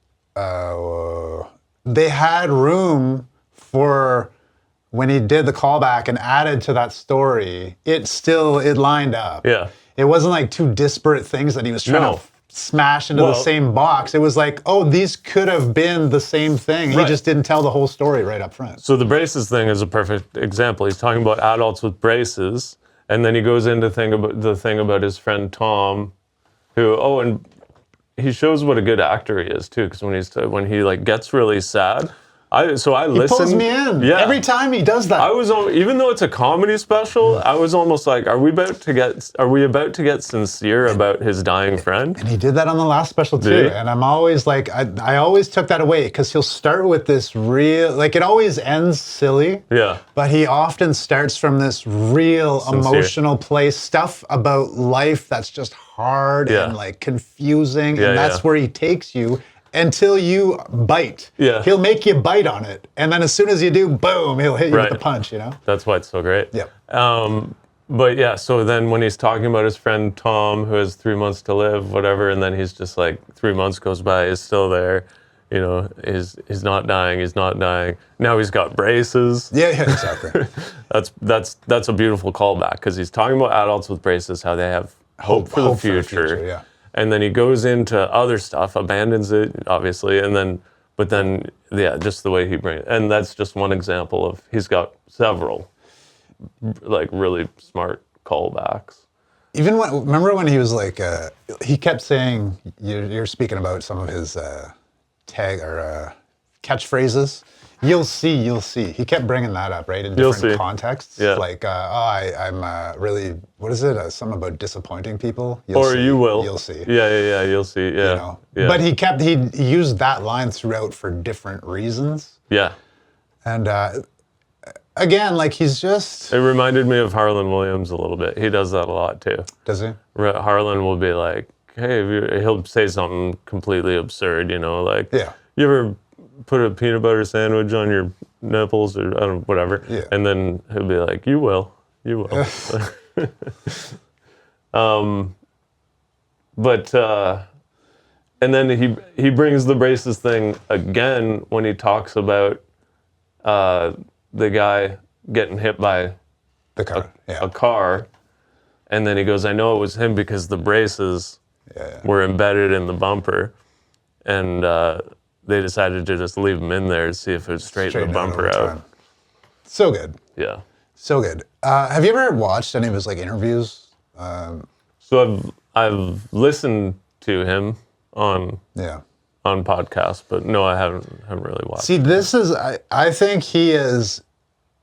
Speaker 3: they had room for when he did the callback and added to that story, it lined up.
Speaker 1: Yeah.
Speaker 3: It wasn't like two disparate things that he was trying to smash into the same box. It was like, oh, these could have been the same thing. He just didn't tell the whole story right up front.
Speaker 1: So the braces thing is a perfect example. He's talking about adults with braces, and then he goes into the thing about his friend Tom, who, and he shows what a good actor he is too, because when he like gets really sad, I listen.
Speaker 3: He pulls me in.
Speaker 1: Yeah.
Speaker 3: Every time he does that.
Speaker 1: Even though it's a comedy special, I was almost like, are we about to get sincere about his dying friend?
Speaker 3: And he did that on the last special too. And I'm always like, I always took that away, because he'll start with this real, like, it always ends silly.
Speaker 1: Yeah.
Speaker 3: But he often starts from this real emotional place, stuff about life that's just hard and like confusing. And that's where he takes you until you bite.
Speaker 1: Yeah.
Speaker 3: He'll make you bite on it. And then as soon as you do, boom, he'll hit you with a punch, you know?
Speaker 1: That's why it's so great.
Speaker 3: Yeah.
Speaker 1: But yeah, so then when he's talking about his friend Tom, who has 3 months to live, whatever, and then he's just like, 3 months goes by, he's still there, you know, he's not dying. Now he's got braces.
Speaker 3: Yeah, exactly.
Speaker 1: That's a beautiful callback, because he's talking about adults with braces, how they have hope for the future.
Speaker 3: Yeah.
Speaker 1: And then he goes into other stuff, abandons it, obviously, but then, just the way he brings it. And that's just one example of, he's got several, like, really smart callbacks.
Speaker 3: Even remember when he was like, he kept saying, you're speaking about some of his catchphrases. You'll see. He kept bringing that up, right, in different contexts. Yeah. Like, I'm really, what is it? Something about disappointing people.
Speaker 1: You will.
Speaker 3: You'll see.
Speaker 1: Yeah. You'll see. Yeah.
Speaker 3: You know? Yeah. But he used that line throughout for different reasons.
Speaker 1: Yeah.
Speaker 3: And again, like, he's just.
Speaker 1: It reminded me of Harlan Williams a little bit. He does that a lot too.
Speaker 3: Does he?
Speaker 1: Harlan will be like, hey, he'll say something completely absurd, you know, like, you ever put a peanut butter sandwich on your nipples, or I don't know, whatever. Yeah. And then he'll be like, you will. And then he brings the braces thing again when he talks about the guy getting hit by a car. And then he goes, I know it was him because the braces were embedded in the bumper. And they decided to just leave him in there to see if it would straighten the bumper out.
Speaker 3: So good.
Speaker 1: Yeah.
Speaker 3: So good. Have you ever watched any of his like interviews?
Speaker 1: So I've listened to him on podcasts, but no, I haven't really watched.
Speaker 3: See, this is I think he is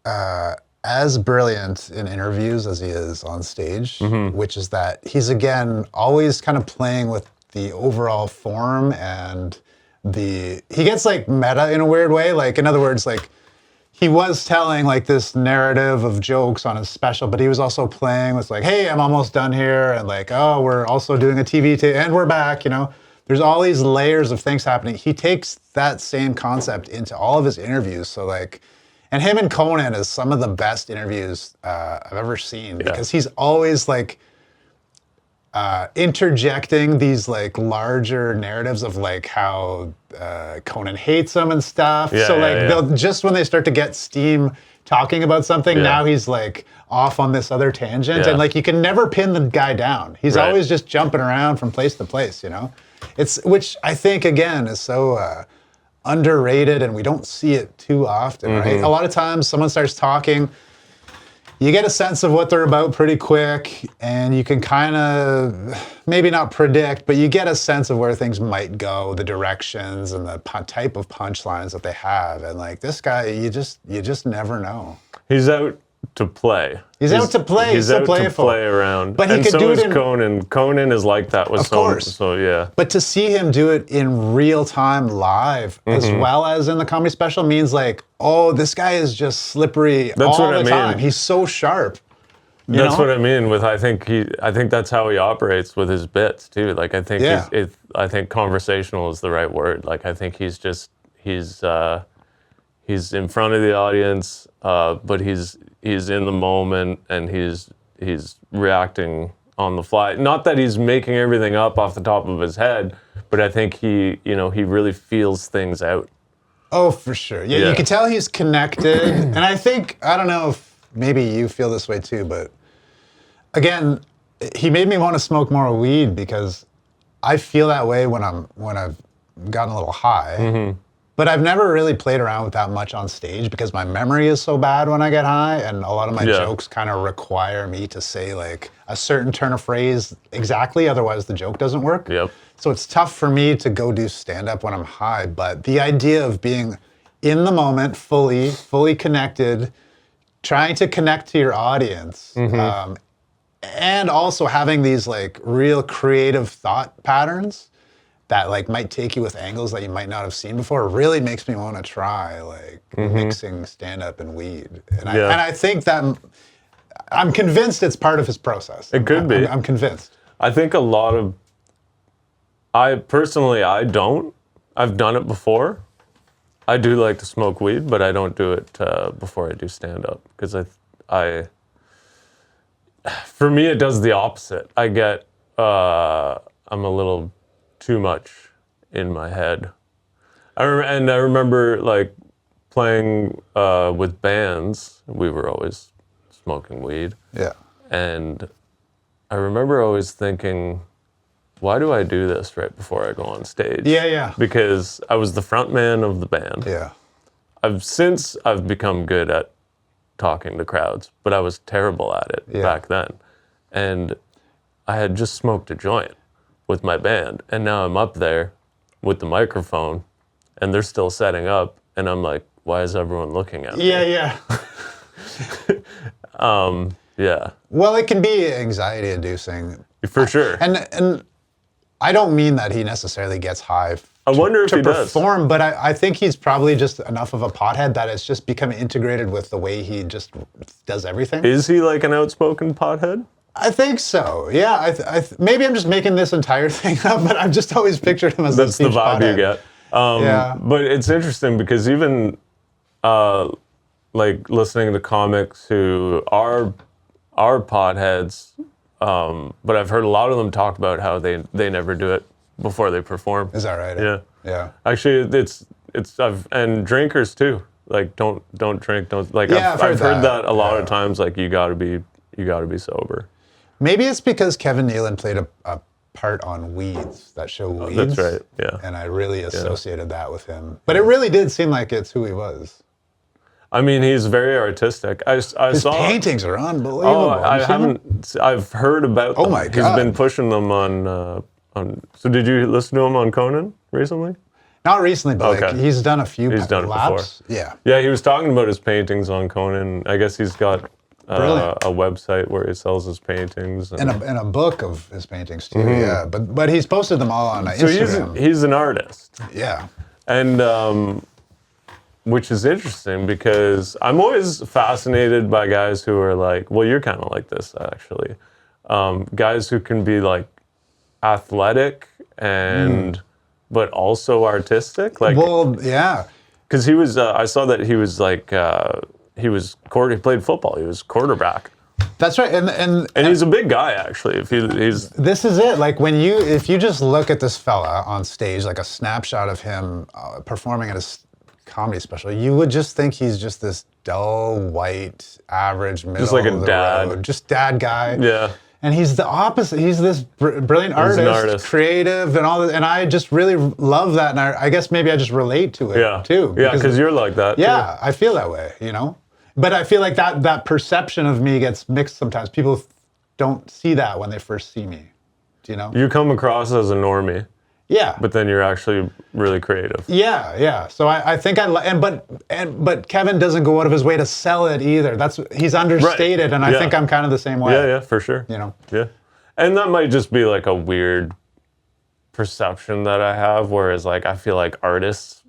Speaker 3: as brilliant in interviews as he is on stage, which is that he's again always kind of playing with the overall form, and he gets like meta in a weird way. Like, in other words, like, he was telling like this narrative of jokes on his special, but he was also playing with like, hey, I'm almost done here, and like, oh, we're also doing a TV and we're back, you know. There's all these layers of things happening. He takes that same concept into all of his interviews. So like, and him and Conan is some of the best interviews I've ever seen, because he's always like interjecting these like larger narratives of like how Conan hates him and stuff. They'll just, when they start to get steam talking about something, now he's like off on this other tangent, and like, you can never pin the guy down. He's always just jumping around from place to place, you know. Which I think again is so underrated, and we don't see it too often, right? A lot of times someone starts talking you get a sense of what they're about pretty quick, and you can kind of, maybe not predict, but you get a sense of where things might go, the directions and the type of punchlines that they have. And like this guy, you just never know.
Speaker 1: He's out to play.
Speaker 3: He's out to play.
Speaker 1: He's
Speaker 3: so
Speaker 1: out
Speaker 3: playful.
Speaker 1: to play around.
Speaker 3: But he
Speaker 1: and
Speaker 3: could
Speaker 1: so
Speaker 3: do
Speaker 1: is
Speaker 3: it in,
Speaker 1: Conan. Conan is like that with
Speaker 3: Of course.
Speaker 1: So yeah.
Speaker 3: But to see him do it in real time live as well as in the comedy special means like, oh, this guy is just slippery all the time. He's so sharp.
Speaker 1: That's what I mean with I think that's how he operates with his bits too. Like I think I think conversational is the right word. Like I think he's in front of the audience, but he's in the moment and he's reacting on the fly. Not that he's making everything up off the top of his head, but I think he really feels things out.
Speaker 3: Oh, for sure. Yeah, you can tell he's connected. And I think, I don't know if maybe you feel this way too, but again, he made me want to smoke more weed because I feel that way when I've gotten a little high. But I've never really played around with that much on stage because my memory is so bad when I get high, and a lot of my jokes kind of require me to say like a certain turn of phrase exactly, otherwise the joke doesn't work.
Speaker 1: Yep.
Speaker 3: So it's tough for me to go do stand-up when I'm high, but the idea of being in the moment, fully connected, trying to connect to your audience, and also having these like real creative thought patterns that like might take you with angles that you might not have seen before really makes me want to try like mixing stand-up and weed. And I think that I'm convinced it's part of his process.
Speaker 1: It could be.
Speaker 3: I'm convinced.
Speaker 1: I think I've done it before. I do like to smoke weed, but I don't do it before I do stand-up because for me, it does the opposite. I get, I'm a little too much in my head. I remember like playing with bands. We were always smoking weed.
Speaker 3: Yeah.
Speaker 1: And I remember always thinking, why do I do this right before I go on stage?
Speaker 3: Yeah.
Speaker 1: Because I was the front man of the band.
Speaker 3: Yeah.
Speaker 1: I've become good at talking to crowds, but I was terrible at it back then. And I had just smoked a joint with my band, and now I'm up there with the microphone, and they're still setting up, and I'm like, why is everyone looking at me?
Speaker 3: Yeah.
Speaker 1: Yeah.
Speaker 3: Well, it can be anxiety-inducing.
Speaker 1: For sure.
Speaker 3: And I don't mean that he necessarily gets high
Speaker 1: I wonder if he does.
Speaker 3: to perform, but I think he's probably just enough of a pothead that it's just become integrated with the way he just does everything.
Speaker 1: Is he like an outspoken pothead?
Speaker 3: I think so. Yeah. Maybe I'm just making this entire thing up, but I've just always pictured him as
Speaker 1: That's the vibe
Speaker 3: pothead.
Speaker 1: you get. But it's interesting because even like listening to comics who are potheads, but I've heard a lot of them talk about how they never do it before they perform.
Speaker 3: Is that right?
Speaker 1: Yeah. Actually, and drinkers too. Like don't drink. Don't like.
Speaker 3: Yeah,
Speaker 1: I've heard that a lot of times. Like you gotta be sober.
Speaker 3: Maybe it's because Kevin Nealon played a part on Weeds, that show Weeds.
Speaker 1: That's right. Yeah.
Speaker 3: And I really associated that with him. But it really did seem like it's who he was.
Speaker 1: I mean, he's very artistic.
Speaker 3: His paintings are unbelievable.
Speaker 1: Oh, I've heard about them.
Speaker 3: Oh my God.
Speaker 1: He's been pushing them on. So did you listen to him on Conan recently?
Speaker 3: Not recently, but like he's done a few.
Speaker 1: He's done it before.
Speaker 3: Yeah.
Speaker 1: Yeah, he was talking about his paintings on Conan. I guess he's got a website where he sells his paintings.
Speaker 3: And a book of his paintings too, yeah. But he's posted them all on Instagram.
Speaker 1: So he's an artist.
Speaker 3: Yeah.
Speaker 1: And which is interesting because I'm always fascinated by guys who are like, well, you're kind of like this actually. Guys who can be like athletic and but also artistic. Like,
Speaker 3: well, yeah.
Speaker 1: Because he was, I saw that he was like, he played football. He was quarterback.
Speaker 3: That's right, and
Speaker 1: he's a big guy actually.
Speaker 3: This is it. Like if you just look at this fella on stage, like a snapshot of him performing at his comedy special, you would just think he's just this dull, white, average, middle
Speaker 1: just like a
Speaker 3: of the
Speaker 1: dad,
Speaker 3: road, just dad guy.
Speaker 1: Yeah.
Speaker 3: And he's the opposite. He's this brilliant artist, creative, and all that. And I just really love that. And I guess maybe I just relate to it too.
Speaker 1: Yeah, because you're like that.
Speaker 3: Yeah, too. I feel that way, you know? But I feel like that perception of me gets mixed sometimes. People don't see that when they first see me. Do you know?
Speaker 1: You come across as a normie,
Speaker 3: Yeah.
Speaker 1: but then you're actually really creative.
Speaker 3: Yeah. So I think but Kevin doesn't go out of his way to sell it either. He's understated, and I think I'm kind of the same way.
Speaker 1: Yeah, for sure.
Speaker 3: You know.
Speaker 1: Yeah, and that might just be like a weird perception that I have, whereas like I feel like artists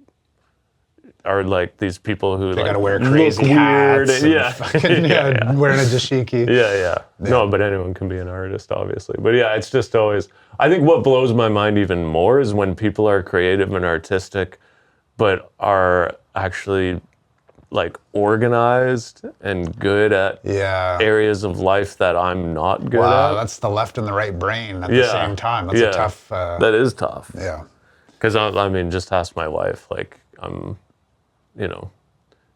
Speaker 1: are like these people who
Speaker 3: They
Speaker 1: like
Speaker 3: gotta wear
Speaker 1: look
Speaker 3: crazy
Speaker 1: weird.
Speaker 3: hats. And fucking, wearing a dashiki.
Speaker 1: Yeah. No, but anyone can be an artist, obviously. But yeah, it's just always. I think what blows my mind even more is when people are creative and artistic, but are actually like organized and good at areas of life that I'm not good at.
Speaker 3: Wow, that's the left and the right brain at the same time. That's a tough.
Speaker 1: That is tough.
Speaker 3: Yeah.
Speaker 1: Because I mean, just ask my wife. Like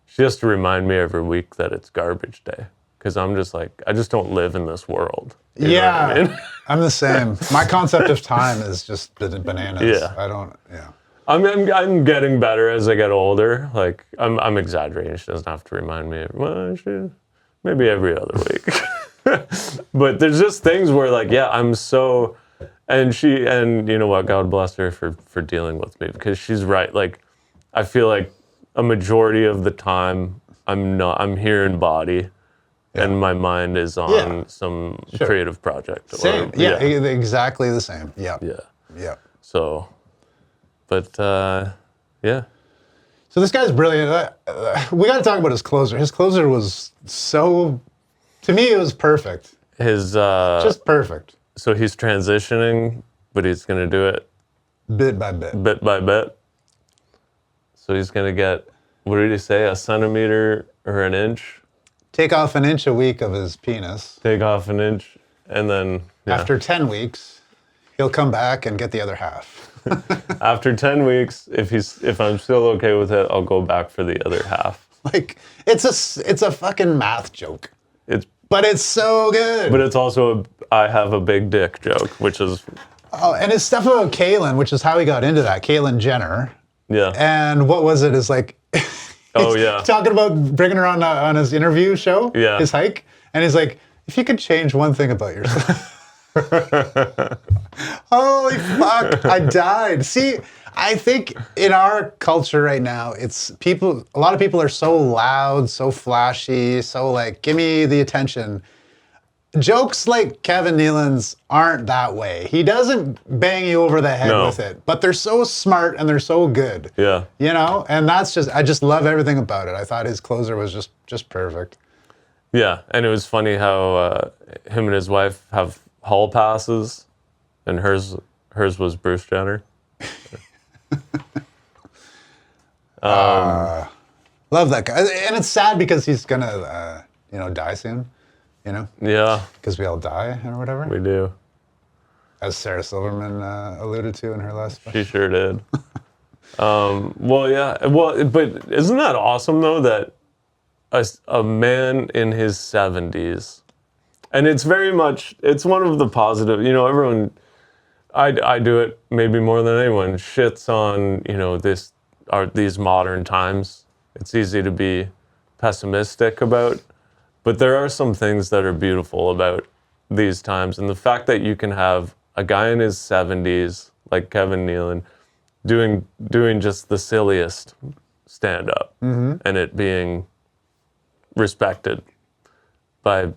Speaker 1: she has to remind me every week that it's garbage day. Because I'm just like, I just don't live in this world. You know what I mean?
Speaker 3: I'm the same. My concept of time is just bananas.
Speaker 1: Yeah.
Speaker 3: I don't. Yeah.
Speaker 1: I'm getting better as I get older. Like I'm exaggerating. She doesn't have to remind me. Well, maybe every other week. But there's just things where like, I'm so, and you know what? God bless her for dealing with me, because she's right. Like, I feel like a majority of the time I'm here in body, and my mind is on some creative project.
Speaker 3: Same. Exactly the same. Yeah. Yeah.
Speaker 1: So. But,
Speaker 3: So this guy's brilliant. We got to talk about his closer. His closer was to me, it was perfect.
Speaker 1: Just
Speaker 3: perfect.
Speaker 1: So he's transitioning, but he's going to do it
Speaker 3: bit by bit.
Speaker 1: Bit by bit. So he's going to get, what did he say, a centimeter or an inch?
Speaker 3: Take off an inch a week of his penis.
Speaker 1: Take off an inch, and then...
Speaker 3: After 10 weeks, he'll come back and get the other half.
Speaker 1: After 10 weeks, if I'm still okay with it, I'll go back for the other half.
Speaker 3: Like, it's a fucking math joke. But it's so good.
Speaker 1: But it's also I have a big dick joke, which is...
Speaker 3: Oh, and his stuff about Caitlyn, which is how he got into that, Caitlyn Jenner.
Speaker 1: Yeah.
Speaker 3: And what was it? Is like... talking about bringing her on his interview show, his hike, and he's like, if you could change one thing about yourself. Holy fuck, I died. See, I think in our culture right now, a lot of people are so loud, so flashy, so like, give me the attention. Jokes like Kevin Nealon's aren't that way. He doesn't bang you over the head with it, but they're so smart and they're so good.
Speaker 1: Yeah.
Speaker 3: You know, and I just love everything about it. I thought his closer was just perfect.
Speaker 1: Yeah, and it was funny how him and his wife have hall passes, and hers was Bruce Jenner.
Speaker 3: Love that guy, and it's sad because he's gonna die soon. You know?
Speaker 1: Yeah.
Speaker 3: Because we all die or whatever.
Speaker 1: We do.
Speaker 3: As Sarah Silverman alluded to in her last special.
Speaker 1: She sure did. Well, yeah. Well, but isn't that awesome, though, that a man in his 70s, and it's one of the positive, everyone, I do it maybe more than anyone, shits on, these modern times. It's easy to be pessimistic about. But there are some things that are beautiful about these times. And the fact that you can have a guy in his 70s, like Kevin Nealon, doing just the silliest stand-up, and it being respected by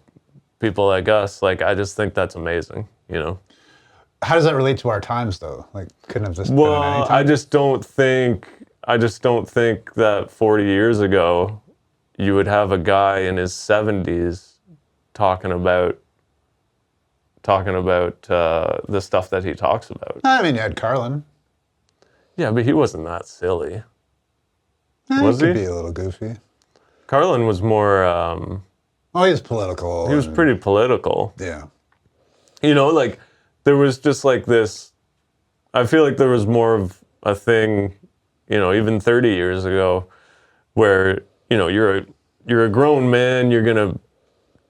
Speaker 1: people like us, like, I just think that's amazing,
Speaker 3: How does that relate to our times, though? Like, couldn't have this been at any time?
Speaker 1: I just don't think that 40 years ago, you would have a guy in his 70s talking about the stuff that he talks about.
Speaker 3: I mean, you had Carlin.
Speaker 1: Yeah, but he wasn't that silly.
Speaker 3: Was he? Could be a little goofy.
Speaker 1: Carlin was more...
Speaker 3: he was political.
Speaker 1: He was pretty political.
Speaker 3: Yeah.
Speaker 1: Like, there was just like this... I feel like there was more of a thing, even 30 years ago, where... you're a grown man, you're going to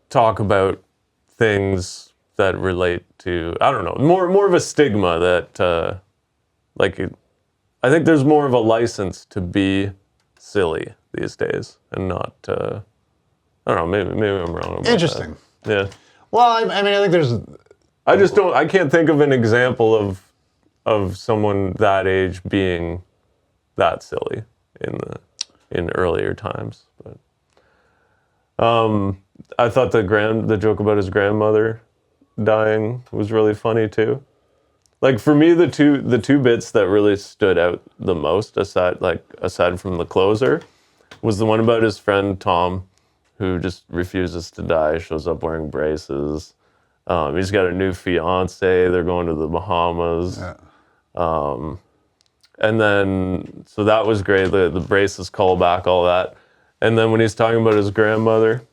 Speaker 1: talk about things that relate to, I don't know, more of a stigma that, I think there's more of a license to be silly these days and not I don't know. Maybe I'm wrong about
Speaker 3: Interesting.
Speaker 1: that. Yeah.
Speaker 3: Well, I mean, I think there's.
Speaker 1: I can't think of an example of someone that age being that silly in earlier times. But I thought the joke about his grandmother dying was really funny too. Like for me, the two bits that really stood out the most, aside from the closer, was the one about his friend Tom, who just refuses to die, shows up wearing braces. He's got a new fiance. They're going to the Bahamas.
Speaker 3: Yeah.
Speaker 1: And then, so that was great. The braces call back, all that. And then when he's talking about his grandmother,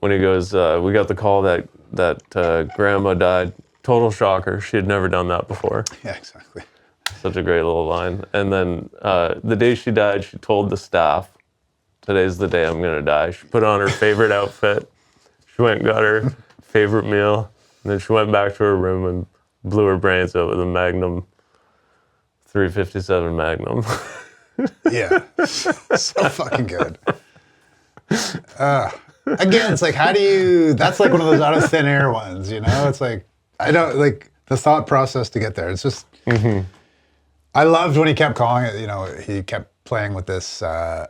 Speaker 1: when he goes, we got the call that grandma died. Total shocker. She had never done that before.
Speaker 3: Yeah, exactly.
Speaker 1: Such a great little line. And then the day she died, she told the staff, today's the day I'm going to die. She put on her favorite outfit. She went and got her favorite meal. And then she went back to her room and blew her brains out with a Magnum 357 Magnum.
Speaker 3: Yeah. So fucking good. Again, it's like, that's like one of those out of thin air ones, you know? It's like, I don't, like, the thought process to get there. It's just, I loved when he kept calling it, you know, he kept playing with this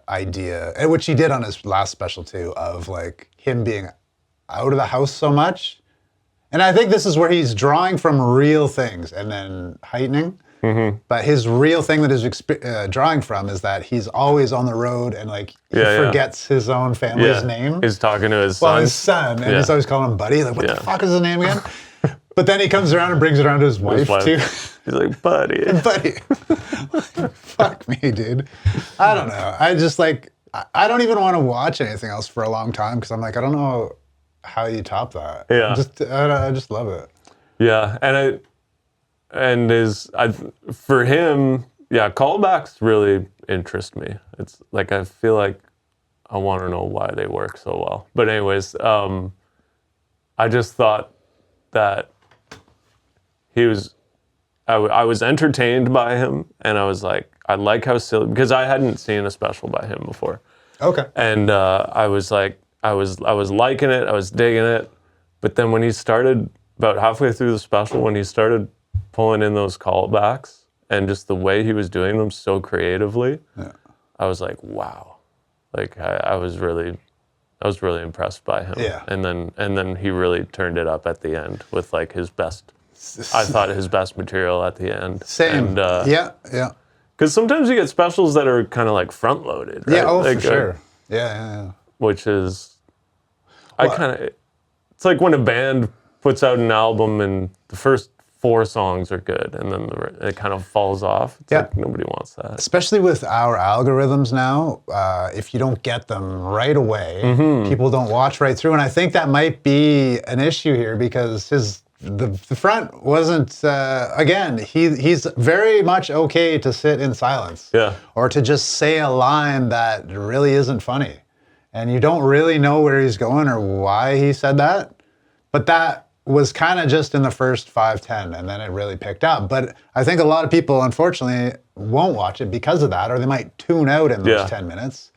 Speaker 3: idea, which he did on his last special too, of like him being out of the house so much. And I think this is where he's drawing from real things and then heightening. But his real thing that he's drawing from is that he's always on the road and like he forgets his own family's name.
Speaker 1: He's talking to his son.
Speaker 3: Well, his son, and he's always calling him buddy. Like, what the fuck is his name again? But then he comes around and brings it around to his wife too.
Speaker 1: He's like, buddy.
Speaker 3: Buddy. Fuck me, dude. I don't know. I just like, I don't even want to watch anything else for a long time because I'm like, I don't know how you top that.
Speaker 1: Yeah.
Speaker 3: I just love it.
Speaker 1: Yeah, for him, callbacks really interest me. It's like I feel like I want to know why they work so well. But anyways, I just thought that I was entertained by him, and I was like, I like how silly, because I hadn't seen a special by him before.
Speaker 3: Okay.
Speaker 1: And I was like, I was liking it, I was digging it, but then when he started, about halfway through the special, when he started pulling in those callbacks and just the way he was doing them so creatively, I was like, wow. Like I was really impressed by him.
Speaker 3: Yeah.
Speaker 1: And then he really turned it up at the end with like his best material at the end.
Speaker 3: Same.
Speaker 1: And,
Speaker 3: yeah.
Speaker 1: Because sometimes you get specials that are kind of like front loaded, right?
Speaker 3: Yeah,
Speaker 1: like,
Speaker 3: for sure. Yeah.
Speaker 1: Which is, it's like when a band puts out an album and the first 4 songs are good, and then it kind of falls off. It's like nobody wants that.
Speaker 3: Especially with our algorithms now, if you don't get them right away, people don't watch right through. And I think that might be an issue here because the front wasn't, again, he's very much okay to sit in silence.
Speaker 1: Yeah.
Speaker 3: Or to just say a line that really isn't funny. And you don't really know where he's going or why he said that. But that was kind of just in the first 5-10, and then it really picked up. But I think a lot of people, unfortunately, won't watch it because of that, or they might tune out in those 10 minutes.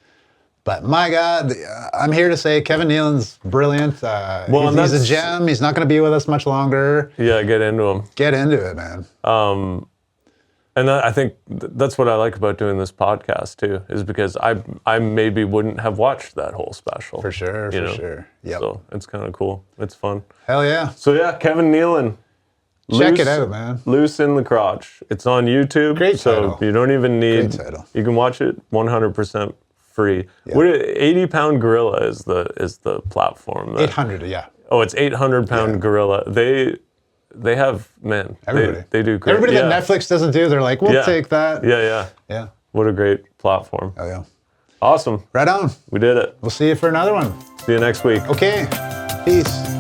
Speaker 3: But my God, I'm here to say Kevin Nealon's brilliant. He's a gem. He's not going to be with us much longer.
Speaker 1: Yeah, get into him.
Speaker 3: Get into it, man.
Speaker 1: And I think that's what I like about doing this podcast too, is because I maybe wouldn't have watched that whole special.
Speaker 3: For sure, sure. Yep.
Speaker 1: So it's kind of cool. It's fun.
Speaker 3: Hell yeah.
Speaker 1: So yeah, Kevin Nealon.
Speaker 3: Check it out, man.
Speaker 1: Loose in the Crotch. It's on YouTube.
Speaker 3: Great title.
Speaker 1: So you don't even need.
Speaker 3: Great title.
Speaker 1: You can watch it 100% free.
Speaker 3: Yeah.
Speaker 1: 80-pound gorilla is the platform.
Speaker 3: 800, yeah.
Speaker 1: Oh, it's 800-pound gorilla. They have, man,
Speaker 3: everybody.
Speaker 1: They do great.
Speaker 3: Everybody that Netflix doesn't do, they're like, we'll take that.
Speaker 1: Yeah. What a great platform.
Speaker 3: Oh, yeah.
Speaker 1: Awesome.
Speaker 3: Right on.
Speaker 1: We did it.
Speaker 3: We'll see you for another one.
Speaker 1: See you next week.
Speaker 3: Okay. Peace.